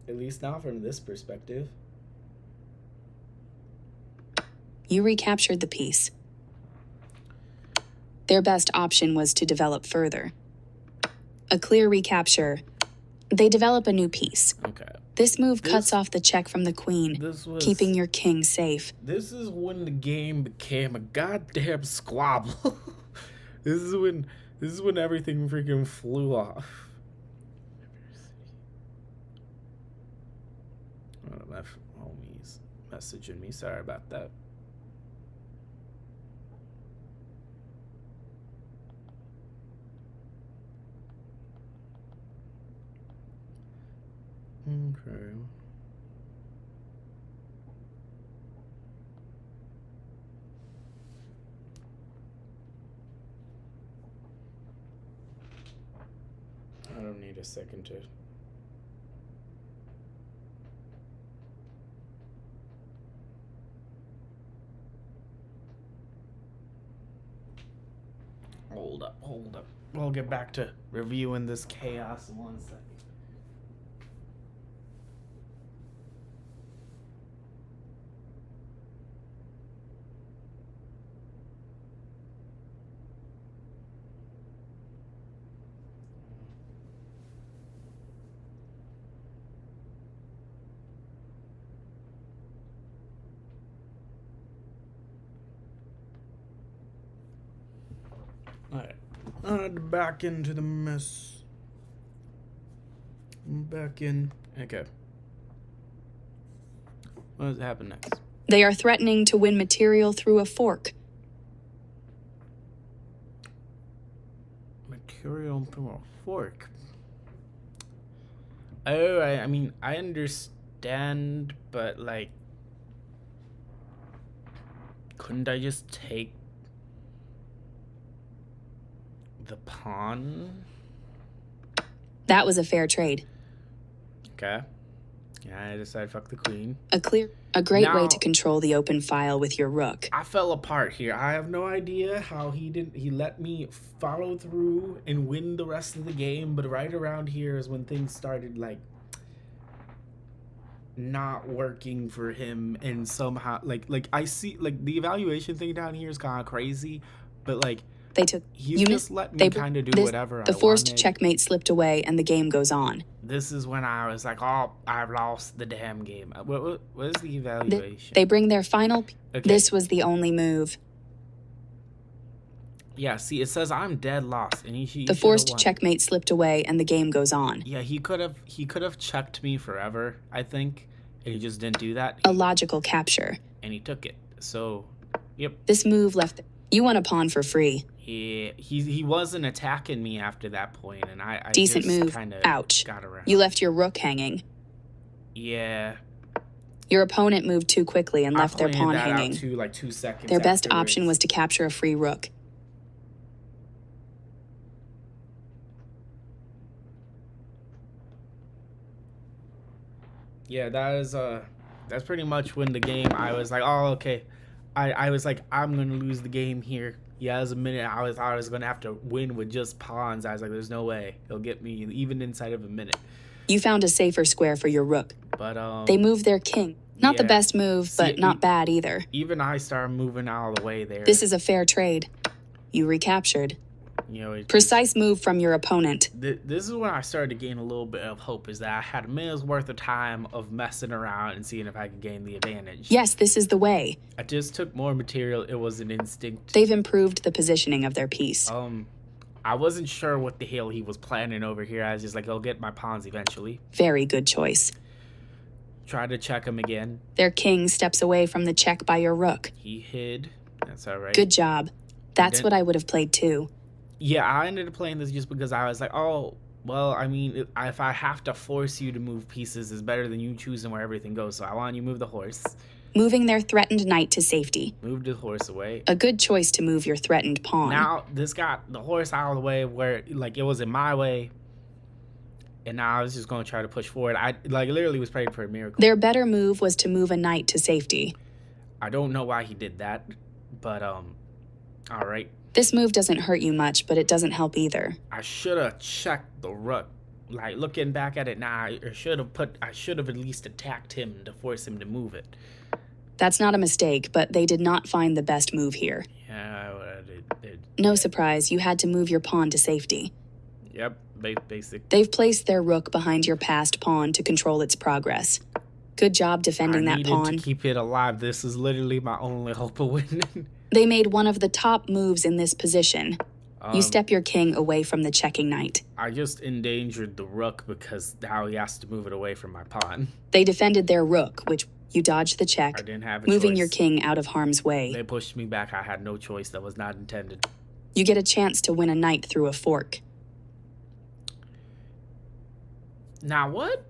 At least not from this perspective. You recaptured the piece. Their best option was to develop further. A clear recapture. They develop a new piece. Okay. This move cuts off the check from the queen, keeping your king safe. This is when the game became a goddamn squabble. This is when everything freaking flew off. One of my homies messaging me. Sorry about that. Okay. I don't need a second to. Hold up. We'll get back to reviewing this chaos in 1 second. Alright. Back into the mess. Back in. Okay. What does happen next? They are threatening to win material through a fork. Material through a fork. Oh, I mean, I understand, but like, couldn't I just take the pawn? That was a fair trade. Okay. Yeah, I decided fuck the queen. A great Now, way to control the open file with your rook. I fell apart here. I have no idea how he let me follow through and win the rest of the game, but right around here is when things started like not working for him, and somehow like I see like the evaluation thing down here is kind of crazy, but like he just let me kind of do whatever I wanted. The forced checkmate slipped away and the game goes on. This is when I was like, oh, I've lost the damn game. What is the evaluation? They bring their final... Okay. This was the only move. Yeah, see, it says I'm dead lost, and he the forced checkmate slipped away and the game goes on. Yeah, he could have checked me forever, I think, and he just didn't do that. A logical capture. And he took it. So, yep. This move left... You won a pawn for free. Yeah, he wasn't attacking me after that point, and I Decent just move. Kind of Ouch. Got around. You left your rook hanging. Yeah. Your opponent moved too quickly and left their pawn hanging. Out like 2 seconds. Their best option was to capture a free rook. Yeah, that's pretty much when the game I was like, oh, okay. I was like, I'm gonna lose the game here. Yeah, it was a minute. I thought I was gonna have to win with just pawns. I was like, there's no way he'll get me even inside of a minute. You found a safer square for your rook. But they moved their king. Not the best move, but not bad either. Even I started moving out of the way there. This is a fair trade. You recaptured. You know, precise move from your opponent. This is when I started to gain a little bit of hope, is that I had a minute's worth of time of messing around and seeing if I could gain the advantage. Yes, this is the way. I just took more material. It was an instinct. They've improved the positioning of their piece. I wasn't sure what the hell he was planning over here. I was just like, I'll get my pawns eventually. Very good choice. Try to check him again. Their king steps away from the check by your rook. He hid. That's all right. Good job. That's what I would have played too. Yeah, I ended up playing this just because I was like, oh, well, I mean, if I have to force you to move pieces, it's better than you choosing where everything goes. So I want you to move the horse. Moving their threatened knight to safety. Moved the horse away. A good choice to move your threatened pawn. Now, this got the horse out of the way where, like, it was in my way. And now I was just going to try to push forward. I, like, literally was praying for a miracle. Their better move was to move a knight to safety. I don't know why he did that, but, all right. This move doesn't hurt you much, but it doesn't help either. I should have checked the rook. Like, looking back at it now, I should have at least attacked him to force him to move it. That's not a mistake, but they did not find the best move here. Yeah, I did. No surprise, you had to move your pawn to safety. Yep, basic. They've placed their rook behind your passed pawn to control its progress. Good job defending that pawn. I needed to keep it alive. This is literally my only hope of winning. They made one of the top moves in this position. You step your king away from the checking knight. I just endangered the rook because now he has to move it away from my pawn. They defended their rook, which you dodged the check, I didn't have a moving choice. your king out of harm's way. They pushed me back. I had no choice. That was not intended. You get a chance to win a knight through a fork. Now what?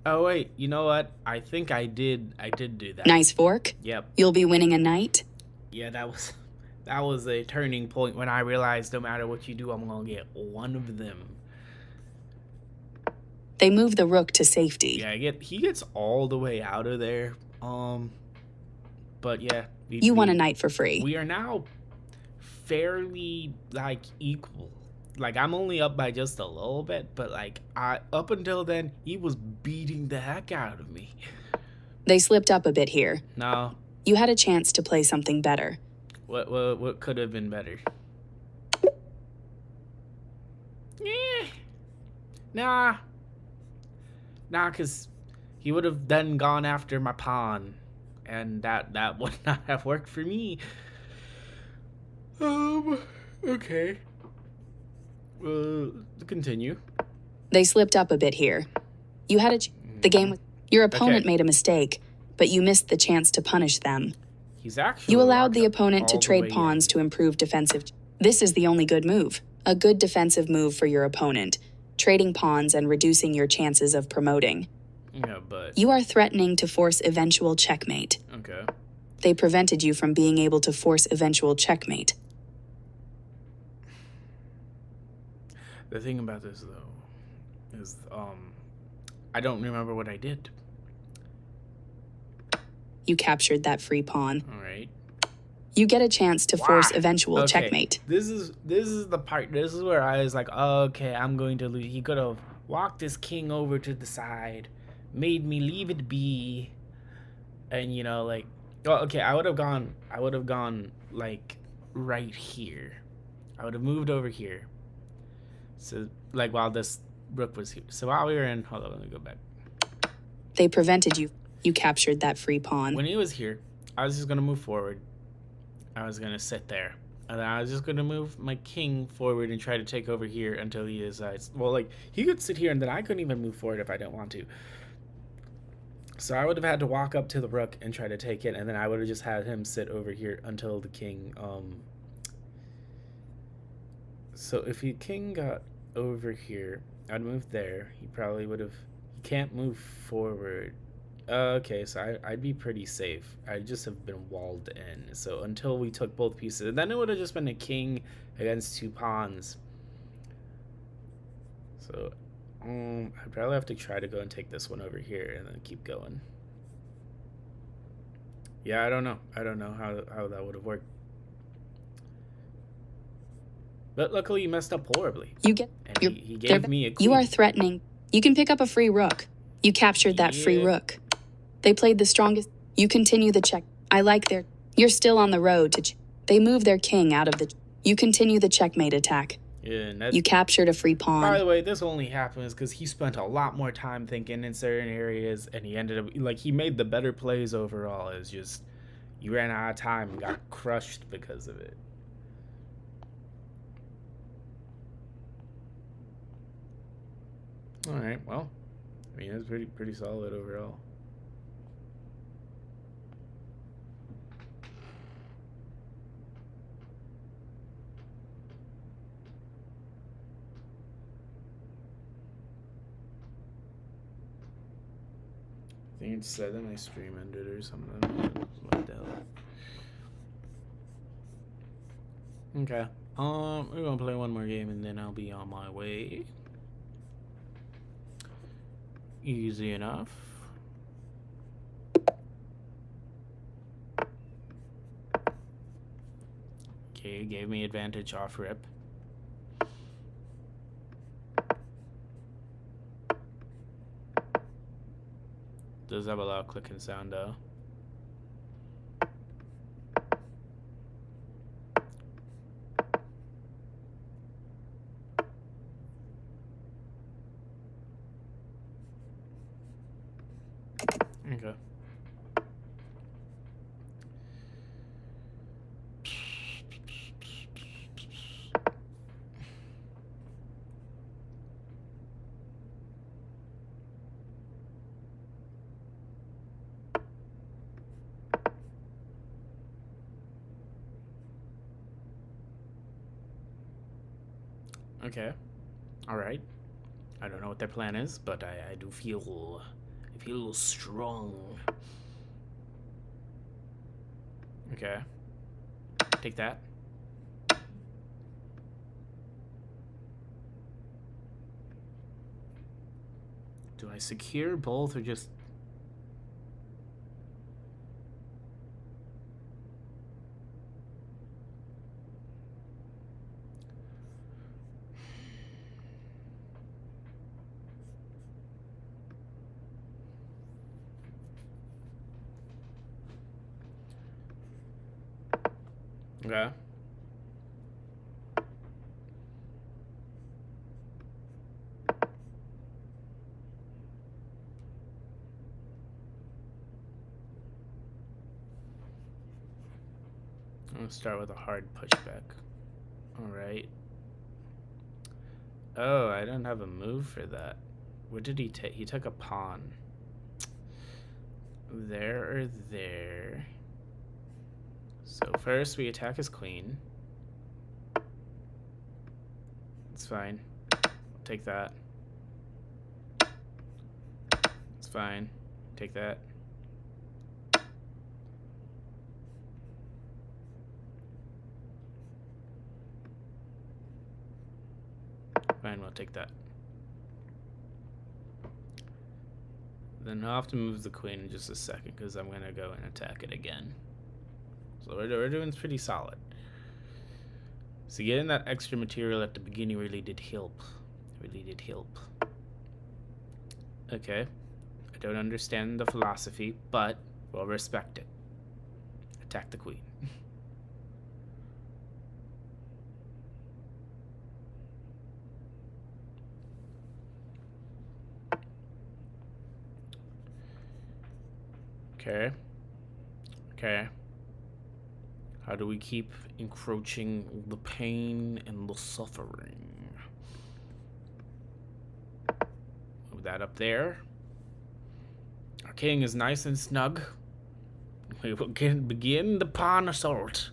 Oh wait, you know what? I think I did do that. Nice fork? Yep. You'll be winning a knight? Yeah, that was a turning point when I realized no matter what you do, I'm gonna get one of them. They move the rook to safety. Yeah, he gets all the way out of there. But yeah, You won a knight for free. We are now fairly like equal. Like I'm only up by just a little bit, but like up until then, he was beating the heck out of me. They slipped up a bit here. No. You had a chance to play something better. What could have been better? Yeah. Nah, because he would have then gone after my pawn, and that would not have worked for me. Okay. Continue. They slipped up a bit here. You had the game with your opponent made a mistake, but you missed the chance to punish them. He's actually You allowed the opponent to trade pawns to improve defensive. This is the only good move. A good defensive move for your opponent. Trading pawns and reducing your chances of promoting. Yeah, but you are threatening to force eventual checkmate. Okay. They prevented you from being able to force eventual checkmate. The thing about this though is I don't remember what I did. You captured that free pawn. All right. You get a chance to force eventual checkmate. This is the part. This is where I was like, okay, I'm going to lose. He could have walked his king over to the side, made me leave it be, and like, well, okay, I would have gone like right here. I would have moved over here. So like while this rook was here. So while we were in, hold on, let me go back. They prevented you. You captured that free pawn. When he was here, I was just gonna move forward. I was gonna sit there, and then I was just gonna move my king forward and try to take over here until he decides. Well, like he could sit here, and then I couldn't even move forward if I didn't want to. So I would have had to walk up to the rook and try to take it, and then I would have just had him sit over here until the king. So if the king got over here, I'd move there. He probably would have. He can't move forward. Okay, so I'd be pretty safe. I'd just have been walled in. So until we took both pieces, and then it would have just been a king against two pawns. So I'd probably have to try to go and take this one over here and then keep going. Yeah, I don't know how that would have worked. But luckily he messed up horribly. You get and he gave me a queen. You are threatening. You can pick up a free rook. You captured that free rook. They played the strongest. You continue the check. I like their. You're still on the road to. They move their king out of the. You continue the checkmate attack. Yeah, and you captured a free pawn. By the way, this only happens because he spent a lot more time thinking in certain areas, and he ended up like he made the better plays overall. It's just you ran out of time and got crushed because of it. All right, well, I mean that's pretty solid overall. I think it said that my stream ended or something. What the hell? Okay. We're gonna play one more game and then I'll be on my way. Easy enough. Okay, gave me advantage off rip. Does have a lot of clicking sound though. Okay. Okay. Alright. I don't know what their plan is, but I do feel... I feel strong. Okay. Take that. Do I secure both or just... Okay. I'm gonna start with a hard pushback. Alright. Oh, I don't have a move for that. What did he take? He took a pawn. There or there. So first we attack his queen. It's fine. I'll take that. It's fine. Take that. Fine, we'll take that. Then I'll have to move the queen in just a second because I'm going to go and attack it again. So we're doing pretty solid. So getting that extra material at the beginning really did help. Really did help. Okay. I don't understand the philosophy, but we'll respect it. Attack the queen. Okay. Okay. How do we keep encroaching the pain and the suffering? Move that up there. Our king is nice and snug. We will begin the pawn assault.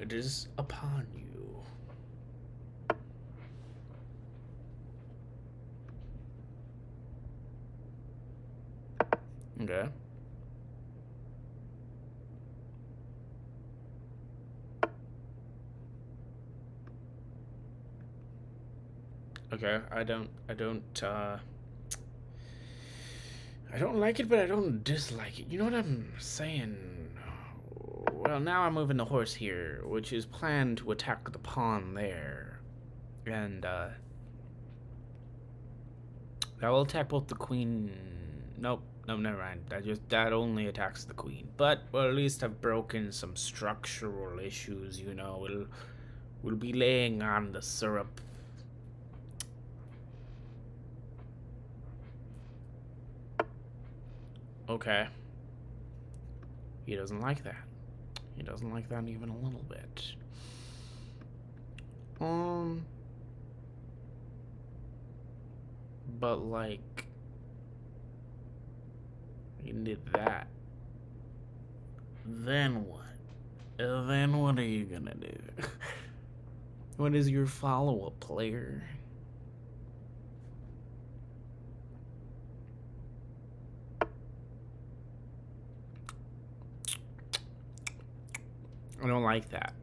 It is upon you. Okay. Okay, I don't like it, but I don't dislike it. You know what I'm saying? Well, now I'm moving the horse here, which is planned to attack the pawn there. And, that will attack both the queen... Nope, no, never mind. That only attacks the queen. But we'll at least have broken some structural issues, you know. We'll be laying on the syrup. Okay. He doesn't like that. He doesn't like that even a little bit. But like, you did that. Then what? Then what are you gonna do? What is your follow-up, player? I don't like that.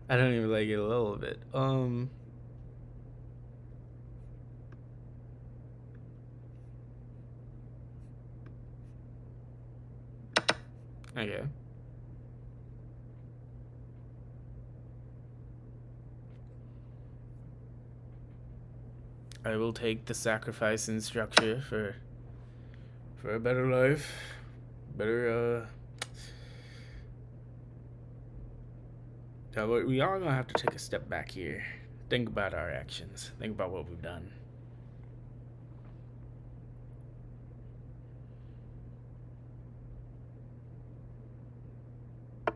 I don't even like it a little bit. Okay. I will take the sacrifice in structure for a better life. Better, we are gonna have to take a step back here. Think about our actions. Think about what we've done.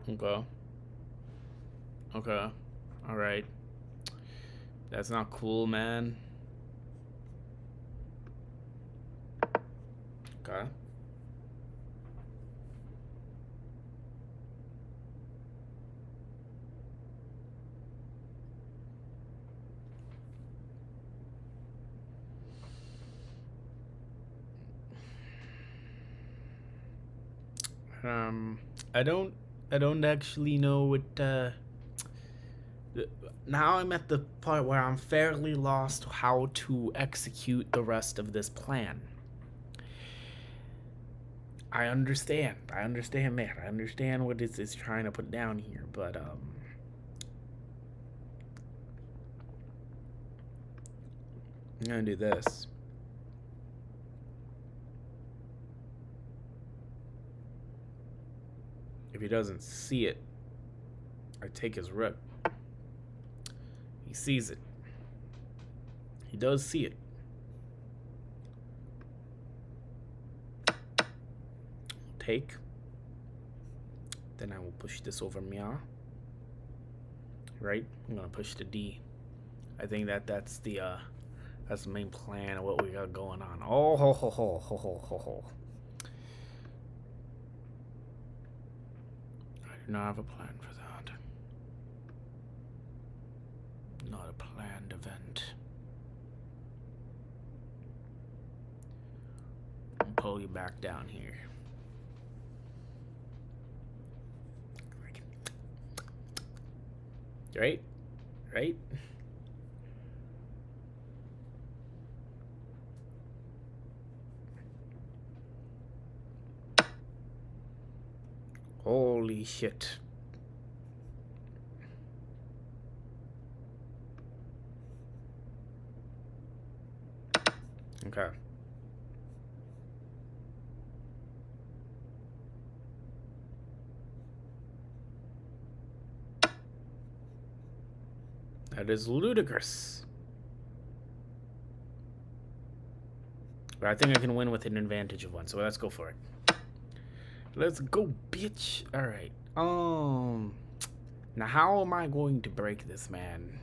Okay. Okay. Alright. That's not cool, man. Okay. I don't actually know what. Now I'm at the part where I'm fairly lost how to execute the rest of this plan. I understand, man. I understand what it's trying to put down here, but I'm gonna do this. If he doesn't see it, I take his rook. He sees it. He does see it. Take. Then I will push this over Mia. Right? I'm gonna push the D. I think that's the main plan of what we got going on. Oh ho ho ho ho ho ho ho. I do not have a plan for that. Not a planned event. I'll pull you back down here. Right? Right? Holy shit. Okay. That is ludicrous. But I think I can win with an advantage of one, so let's go for it. Let's go, bitch. Alright. Now how am I going to break this man?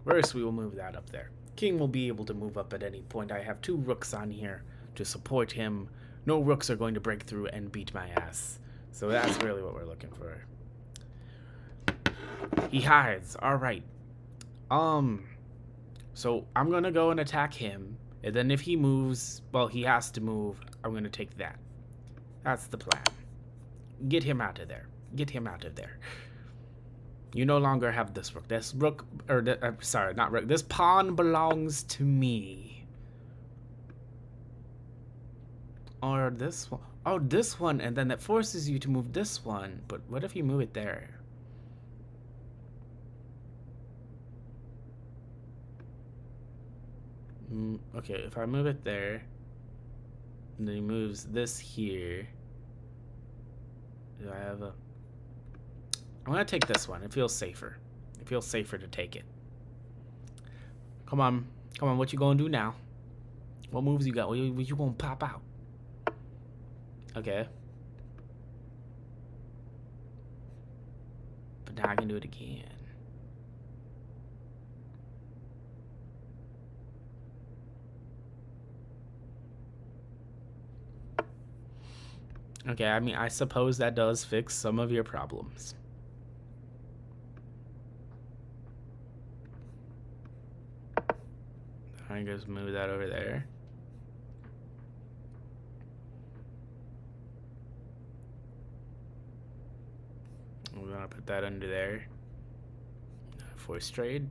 First, we will move that up there. King will be able to move up at any point. I have 2 rooks on here to support him. No rooks are going to break through and beat my ass. So that's really what we're looking for. He hides. Alright. So I'm going to go and attack him. And then if he moves, well, he has to move. I'm going to take that. That's the plan. Get him out of there. Get him out of there. You no longer have this rook. This rook, or sorry, not rook. This pawn belongs to me. Or this one. Oh, this one, and then that forces you to move this one. But what if you move it there? Okay, if I move it there, and then he moves this here. Do I have a... I'm gonna take this one. It feels safer. It feels safer to take it. Come on. Come on, what you gonna do now? What moves you got? What you gonna pop out? Okay. But now I can do it again. Okay, I mean, I suppose that does fix some of your problems. I just move that over there. We're gonna put that under there. Force trade.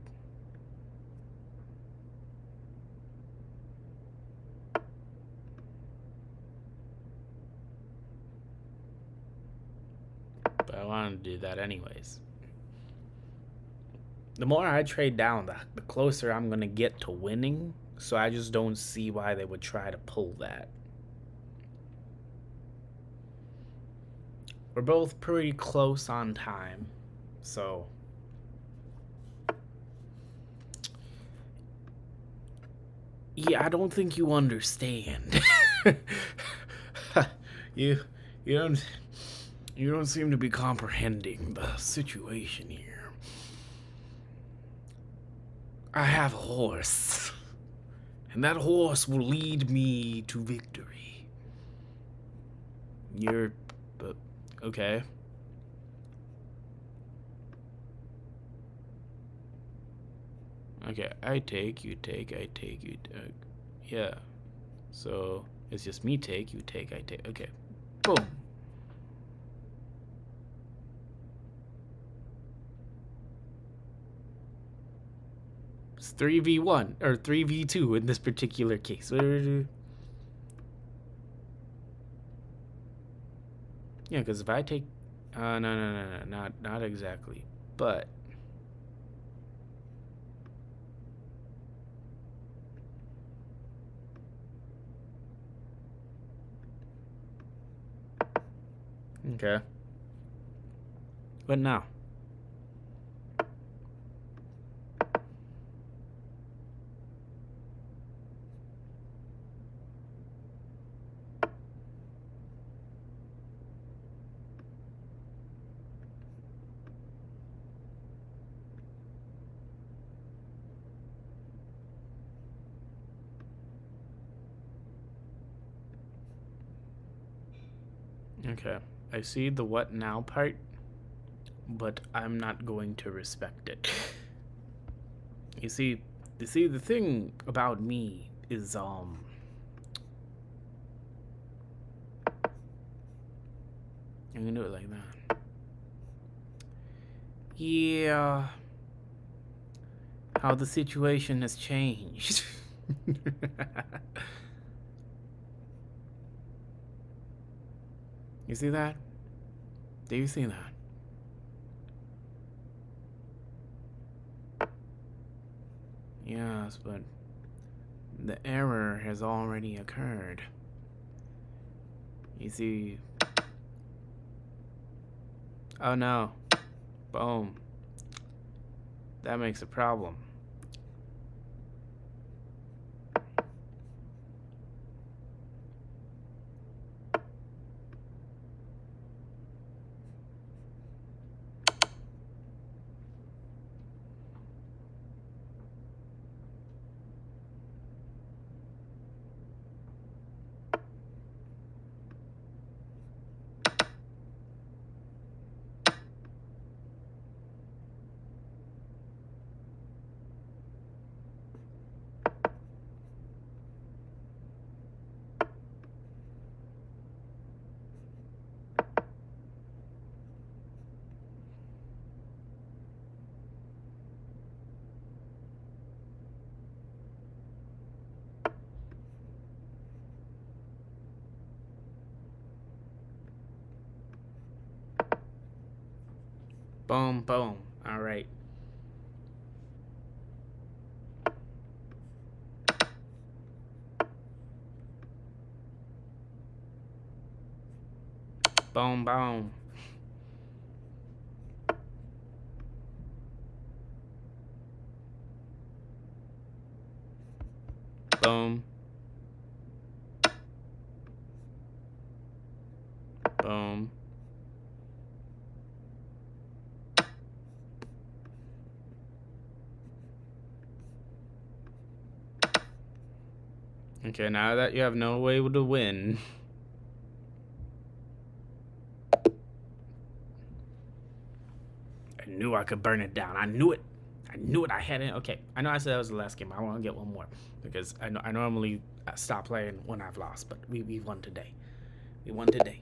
But I want to do that anyways. The more I trade down, the closer I'm gonna get to winning. So I just don't see why they would try to pull that. We're both pretty close on time, so yeah, I don't think you understand. you don't seem to be comprehending the situation here. I have a horse, and that horse will lead me to victory. Okay. Okay, I take, you take, I take, you take. Yeah. So, it's just me take, you take, I take. Okay. Boom. It's 3v1 or 3v2 in this particular case. Yeah, because if I take, no, not exactly, but okay. What now? Okay, I see the what now part, but I'm not going to respect it. You see, the thing about me is, I'm gonna do it like that. Yeah, how the situation has changed. You see that? Do you see that? Yes, but the error has already occurred. You see... Oh no. Boom. That makes a problem. Boom, boom. Alright. Boom, boom. Boom. Boom. Okay, now that you have no way to win. I knew I could burn it down. I knew it. I knew it. I had it. Okay, I know I said that was the last game. I want to get one more because I normally stop playing when I've lost, but we won today. We won today.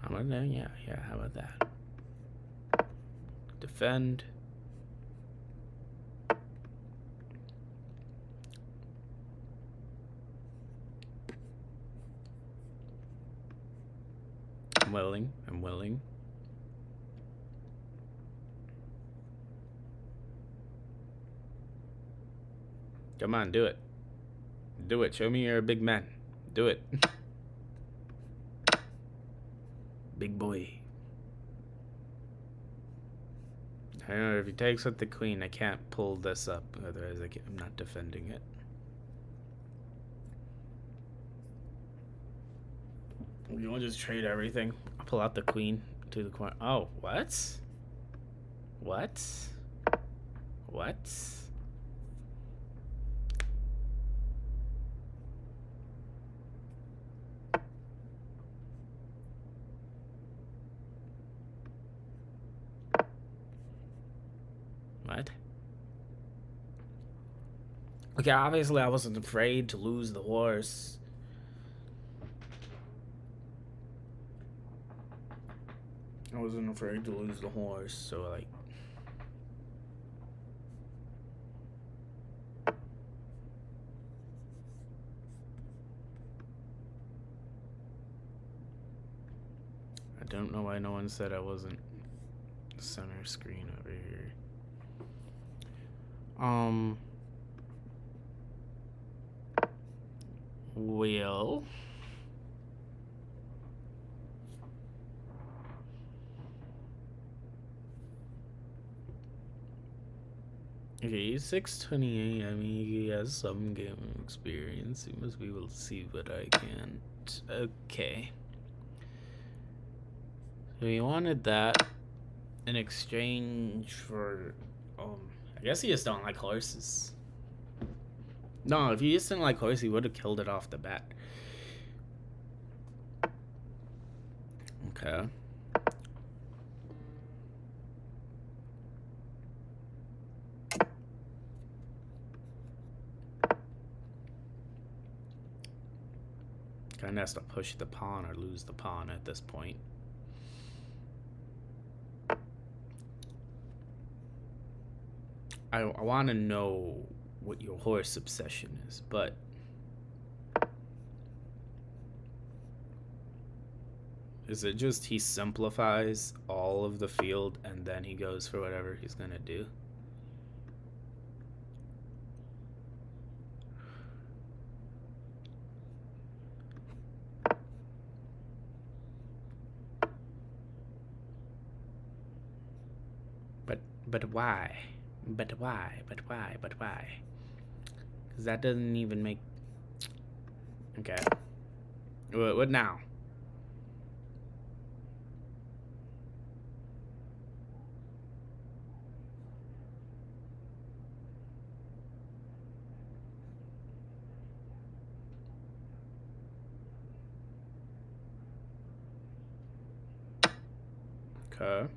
How about that? Yeah. How about that? Defend. I'm willing. Come on, do it. Do it. Show me you're a big man. Do it. Big boy. I know if he takes with the queen, I can't pull this up. Otherwise, I'm not defending it. You want to just trade everything? I'll pull out the queen to the corner. Oh, what? What? What? What? Okay, obviously I wasn't afraid to lose the horse. I wasn't afraid to lose the horse, so like... don't know why no one said I wasn't center screen over here. Well, okay, he's 628. I mean, he has some gaming experience. He must be able to see what I can't. Okay. So he wanted that in exchange for, I guess he just don't like horses. No, if he just didn't like horses, he would have killed it off the bat. Okay. Kind of has to push the pawn or lose the pawn at this point. I want to know what your horse obsession is, but is it just he simplifies all of the field and then he goes for whatever he's gonna do? But why? But why? But why? But why? Because that doesn't even make... Okay. What now? Okay.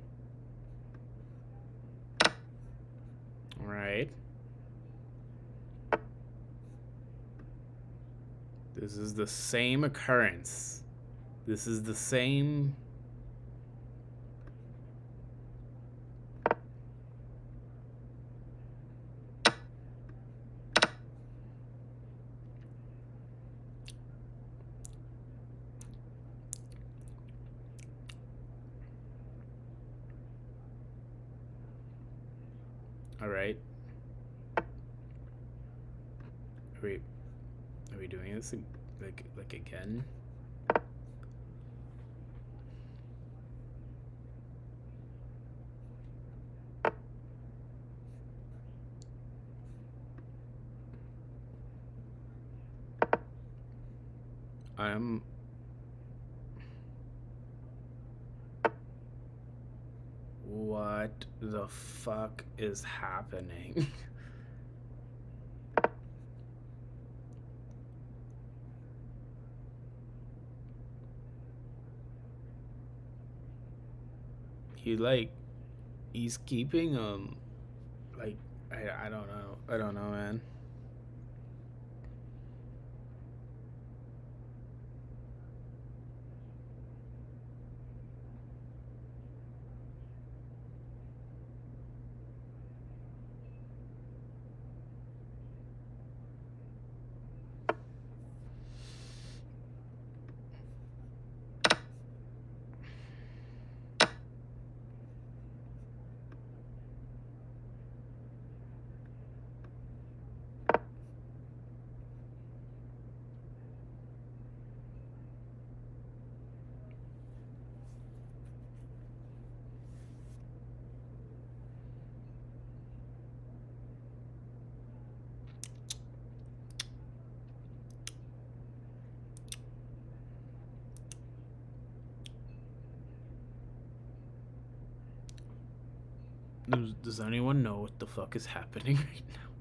Alright. This is the same occurrence. This is the same... Alright. Are we doing this like again? What the fuck is happening? He's keeping like I don't know, man. Does anyone know what the fuck is happening right now?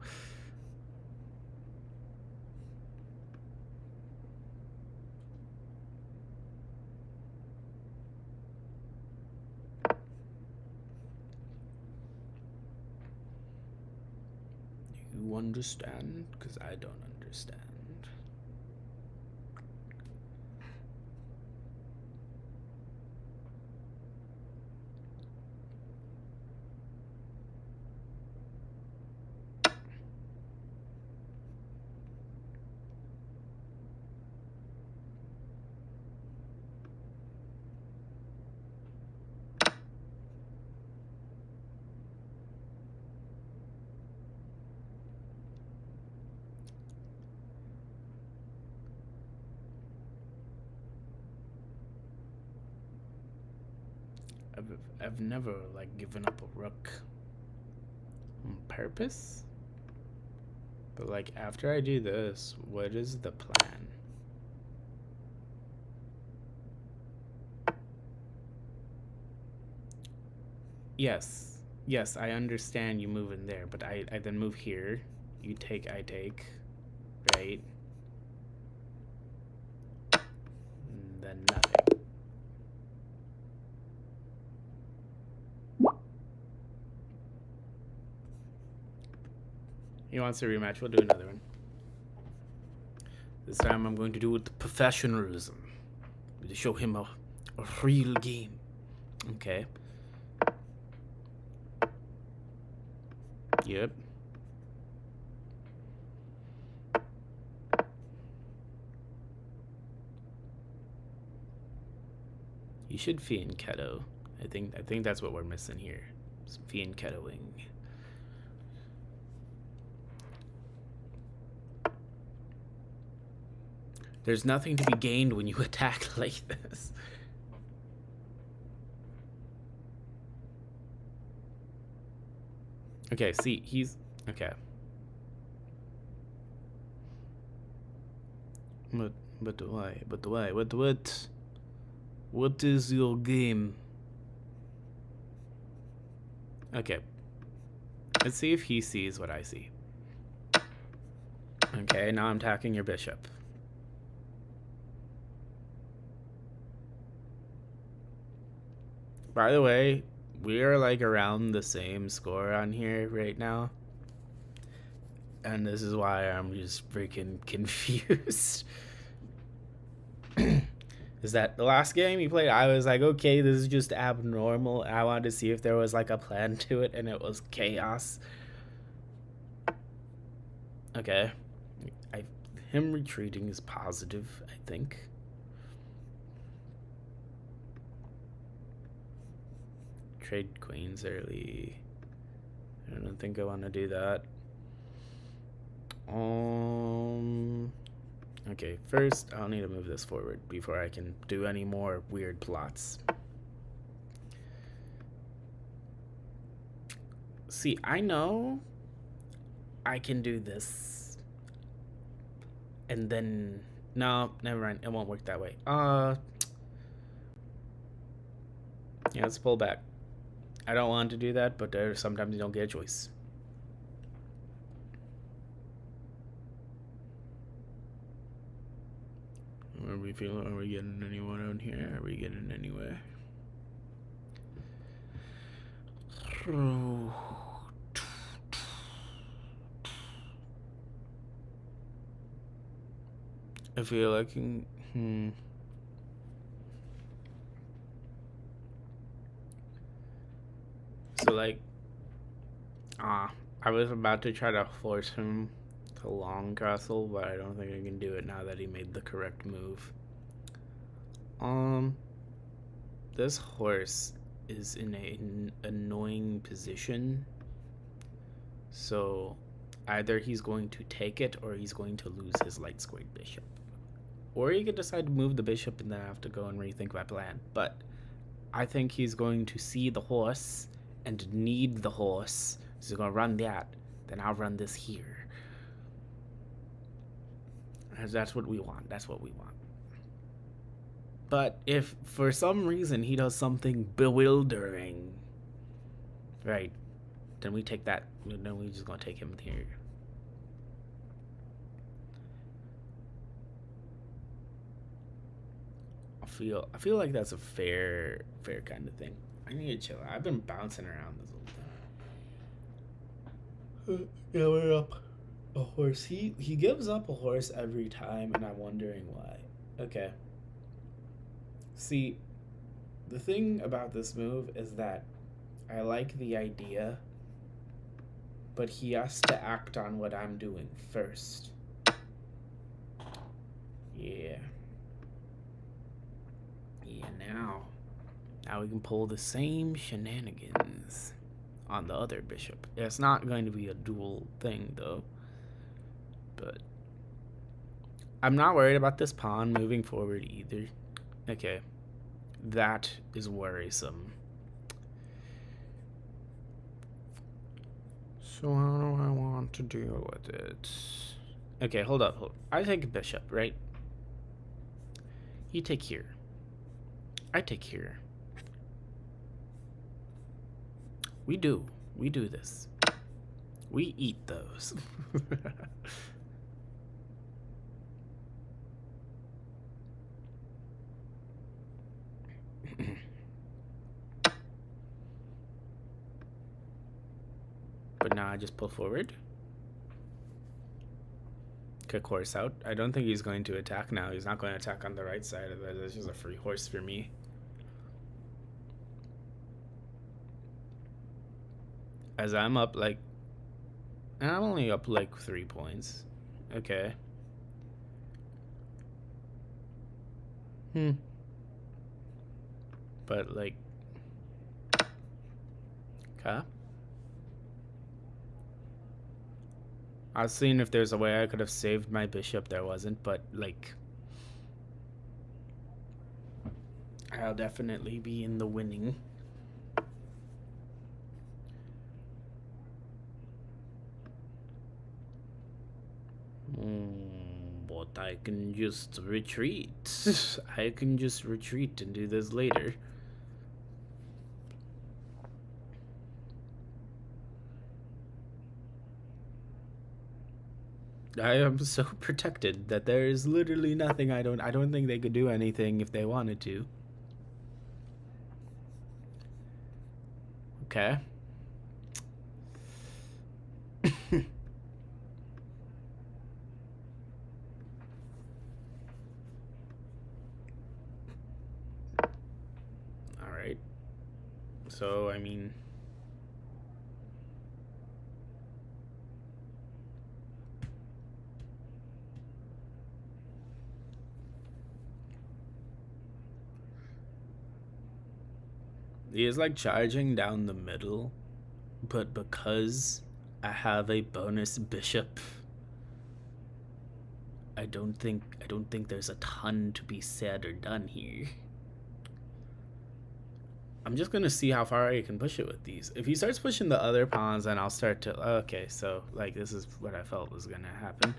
You understand? Because I don't understand. I've never like given up a rook on purpose. But like after I do this, what is the plan? Yes, I understand you move in there, but I then move here. You take, I take, right? And then nothing. He wants a rematch. We'll do another one. This time I'm going to do it with professionalism. To show him a real game. Okay. Yep. You should fianchetto. I think that's what we're missing here. Some fianchettoing. There's nothing to be gained when you attack like this. Okay, see, he's... Okay. But why? But why? What is your game? Okay. Let's see if he sees what I see. Okay, now I'm attacking your bishop. By the way, we are like around the same score on here right now. And this is why I'm just freaking confused. Is that the last game you played, I was like, okay, this is just abnormal. I wanted to see if there was like a plan to it, and it was chaos. Okay. Him retreating is positive, I think. Trade queens early. I don't think I want to do that. Okay, first I'll need to move this forward before I can do any more weird plots. See, I know I can do this. And then... No, never mind. It won't work that way. Yeah, let's pull back. I don't want to do that, but sometimes you don't get a choice. Are we feeling? Are we getting anyone out here? Are we getting anywhere? I feel like So like, I was about to try to force him to long castle, but I don't think I can do it now that he made the correct move. This horse is in an annoying position, so either he's going to take it or he's going to lose his light squared bishop. Or he could decide to move the bishop and then I have to go and rethink my plan. But I think he's going to see the horse and need the horse. So he's going to run that. Then I'll run this here. That's what we want. That's what we want. But if for some reason he does something bewildering, right, then we take that. Then we just going to take him here. I feel like that's a fair kind of thing. I need to chill. I've been bouncing around this whole time. Yeah, we're up a horse. He gives up a horse every time, and I'm wondering why. Okay. See, the thing about this move is that I like the idea, but he has to act on what I'm doing first. Yeah. Yeah, now we can pull the same shenanigans on the other bishop. It's not going to be a dual thing, though. But I'm not worried about this pawn moving forward either. Okay. That is worrisome. So how do I want to deal with it? Okay, hold up. I take bishop, right? You take here. I take here. We do this. We eat those. But now I just pull forward. Kick horse out. I don't think he's going to attack now. He's not going to attack on the right side. That's just a free horse for me. As I'm up like... And I'm only up like 3 points. Okay. But like... Okay. I was seeing if there's a way I could have saved my bishop. There wasn't, but like... I'll definitely be in the winning. But I can just retreat. I can just retreat and do this later. I am so protected that there is literally nothing. I don't think they could do anything if they wanted to. Okay. All right. So, I mean, he is like charging down the middle, but because I have a bonus bishop, I don't think there's a ton to be said or done here. I'm just gonna see how far I can push it with these. If he starts pushing the other pawns, then I'll start to... Okay, so, like, this is what I felt was gonna happen.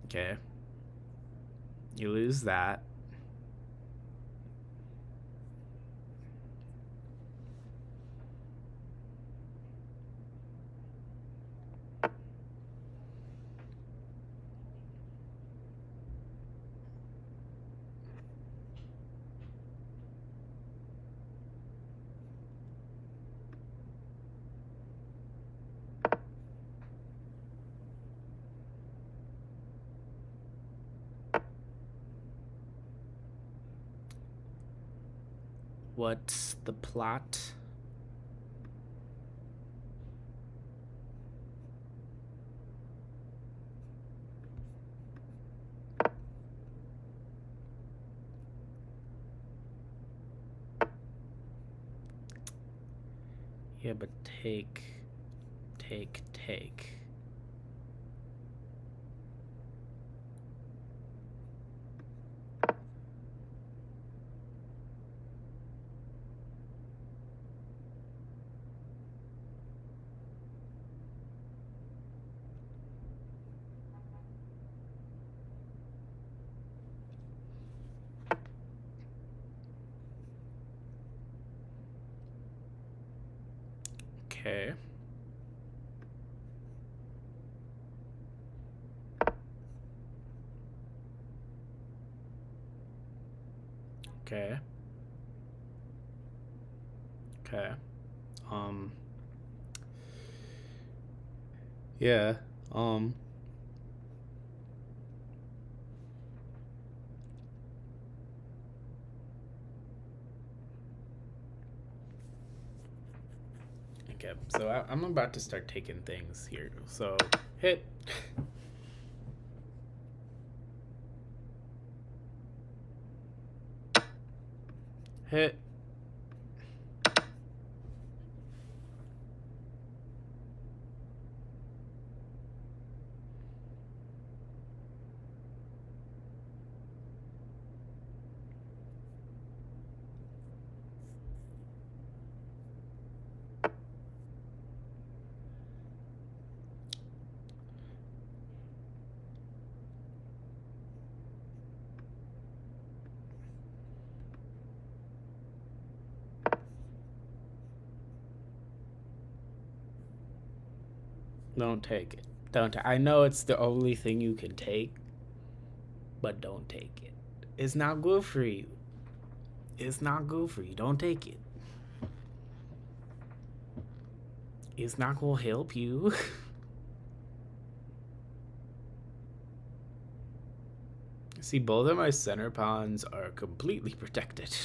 Okay. You lose that. What's the plot? Yeah, but take. Okay. Okay. Okay. Yeah. Okay. So I'm about to start taking things here. So hit. Hit. Don't take it. I know it's the only thing you can take, but don't take it. It's not good for you. It's not good for you. Don't take it. It's not gonna help you. See, both of my center pawns are completely protected.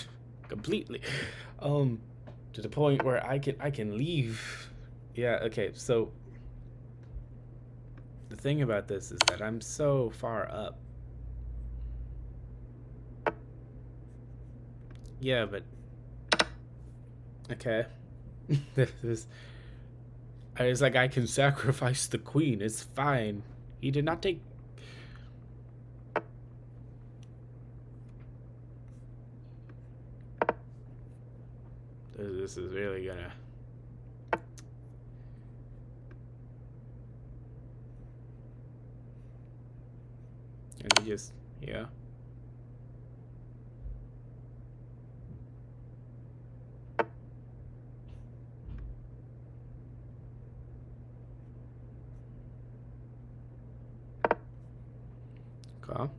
Completely. To the point where I can leave. Yeah, okay, so the thing about this is that I'm so far up. Yeah, but okay. It's like I can sacrifice the queen. It's fine. He did not take. This is really gonna. And he just, yeah. Okay.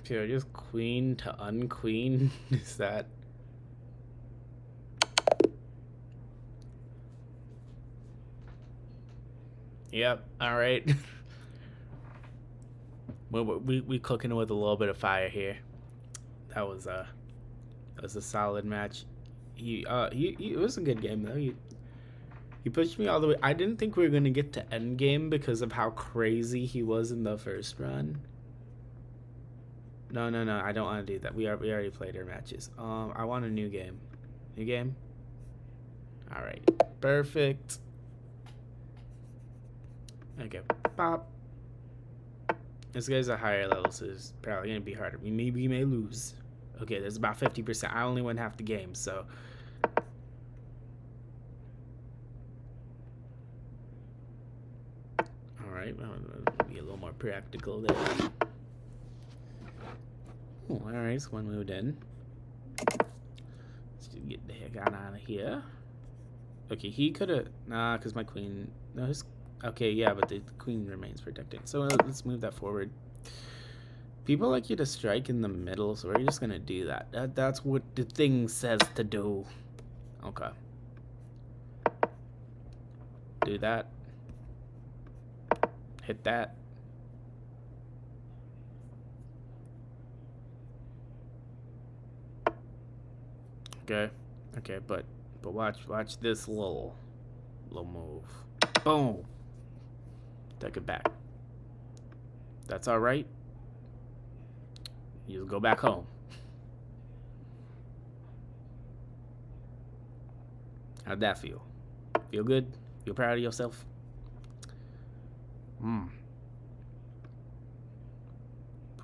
So just queen to unqueen? Is that? Yep. All right. we cooking with a little bit of fire here. That was a solid match. It was a good game though. He pushed me all the way. I didn't think we were gonna get to end game because of how crazy he was in the first run. No, I don't want to do that. We already played our matches. I want a new game. New game? Alright. Perfect. Okay. Pop. This guy's a higher level, so it's probably gonna be harder. We may lose. Okay, there's about 50%. I only won half the game, so. Alright, I'll be a little more practical there. Oh, alright, so one moved in. Let's just get the heck out of here. Okay, he could have. Nah, because my queen. No, his. Okay, yeah, but the queen remains protected. So let's move that forward. People like you to strike in the middle, so we're just gonna do that. That's what the thing says to do. Okay. Do that. Hit that. Okay. Okay, but watch this little move. Boom. Take it back. That's all right. You go back home. How'd that feel? Feel good? Feel proud of yourself?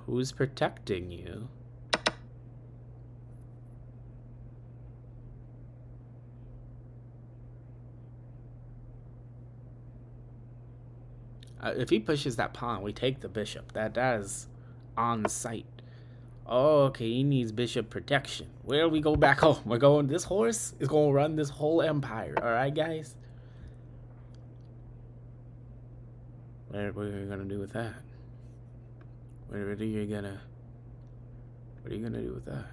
Who's protecting you? If he pushes that pawn, we take the bishop. That is on site. Oh, okay, he needs bishop protection. Where do we go back home? We're going. This horse is going to run this whole empire. All right, guys. What are you gonna do with that? What are you gonna do with that?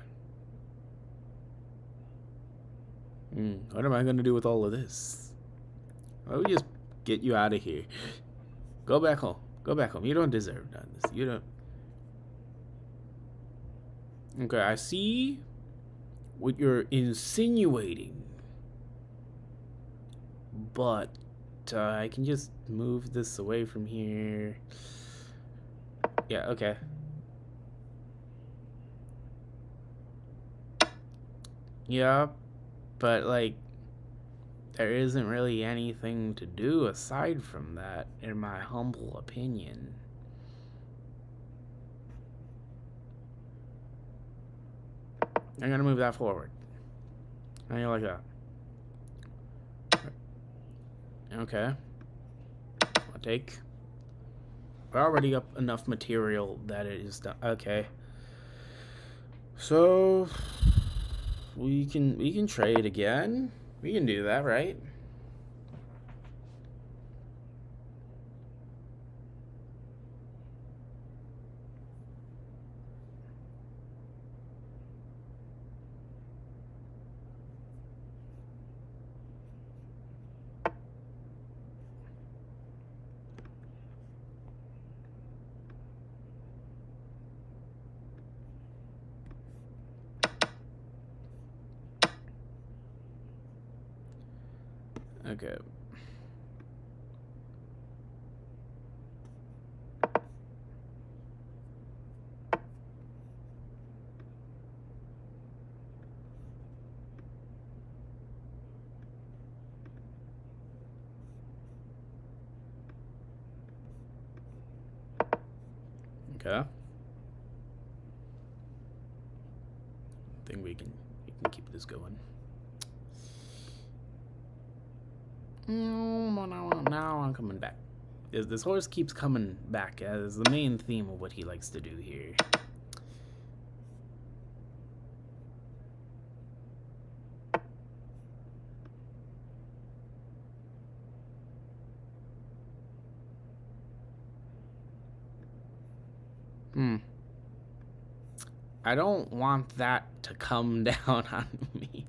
What am I gonna do with all of this? Why don't we just get you out of here? Go back home. Go back home. You don't deserve none of this. You don't. Okay, I see what you're insinuating, but I can just move this away from here. Yeah, okay. Yeah, but like, there isn't really anything to do aside from that, in my humble opinion. I'm gonna move that forward. How do you like that? Okay. I'll take. We're already up enough material that it is done. Okay. So we can trade again. We can do that, right? Okay. Okay. I think we can keep this going. Now I'm coming back. This horse keeps coming back as the main theme of what he likes to do here. I don't want that to come down on me.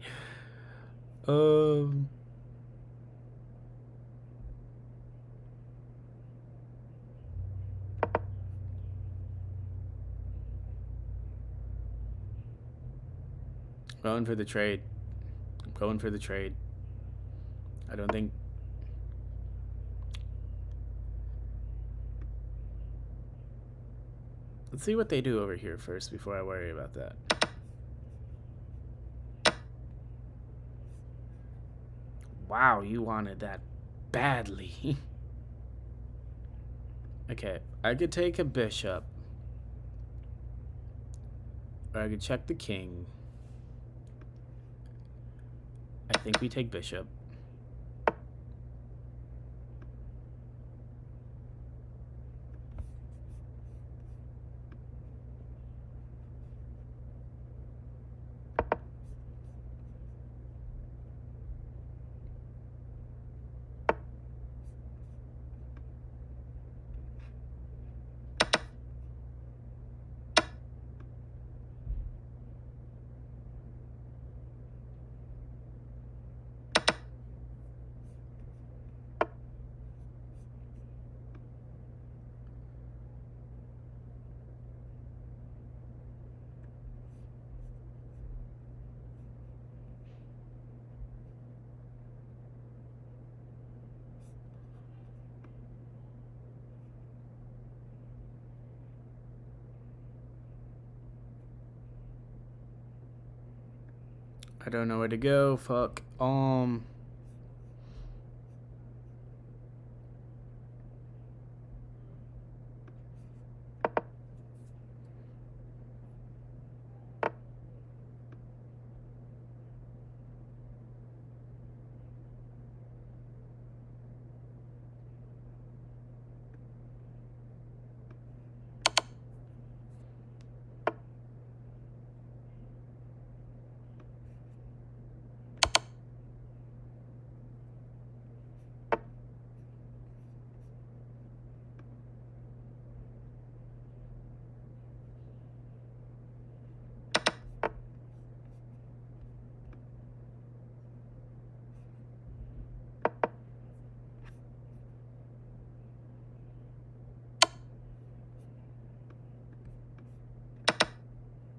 Going for the trade. I'm going for the trade. I don't think... Let's see what they do over here first before I worry about that. Wow, you wanted that badly. Okay, I could take a bishop. Or I could check the king. I think we take bishop. I don't know where to go. Fuck.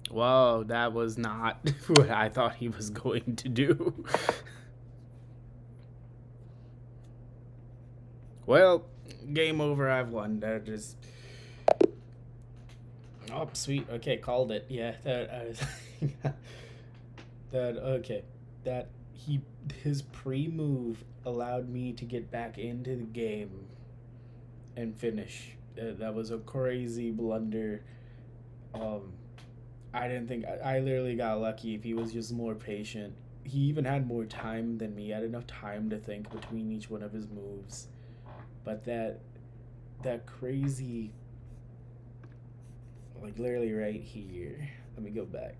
Whoa, that was not what I thought he was going to do. Well, game over. I've won. That just... Oh, sweet. Okay, called it. Yeah, okay. His pre-move allowed me to get back into the game and finish. That was a crazy blunder. I didn't think I literally got lucky. If he was just more patient, he even had more time than me. I had enough time to think between each one of his moves. But that crazy, like literally right here. Let me go back.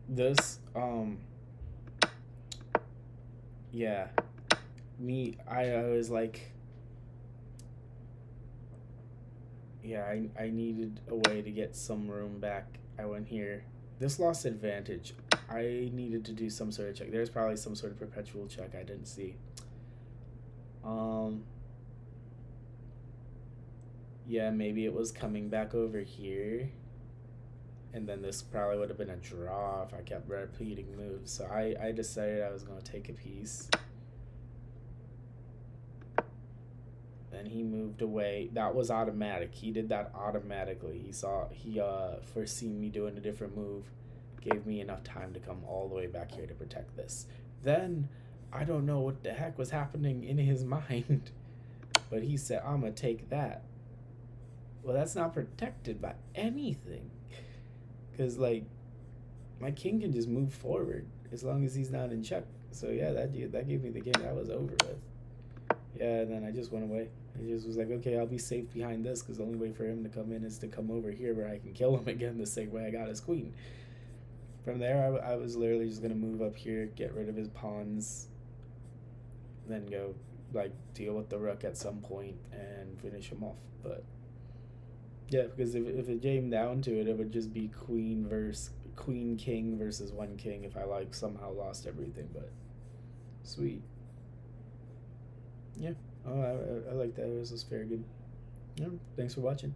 This yeah, I was like, yeah, I needed a way to get some room back. I went here. This lost advantage. I needed to do some sort of check. There's probably some sort of perpetual check I didn't see. Yeah, maybe it was coming back over here. And then this probably would have been a draw if I kept repeating moves. So I decided I was going to take a piece. Then he moved away. That was automatic. He did that automatically. He foreseen me doing a different move. Gave me enough time to come all the way back here to protect this. Then, I don't know what the heck was happening in his mind. But he said, I'm going to take that. Well, that's not protected by anything. Because, like, my king can just move forward as long as he's not in check. So, yeah, that gave me the game. That was over with. Yeah, and then I just went away. I just was like, okay, I'll be safe behind this because the only way for him to come in is to come over here where I can kill him again the same way I got his queen. From there, I was literally just going to move up here, get rid of his pawns, then go, like, deal with the rook at some point and finish him off. But, yeah, because if it came down to it, it would just be queen king versus one king if I, like, somehow lost everything. But, sweet. Yeah. Oh, I like that. This was very good. Yeah, thanks for watching.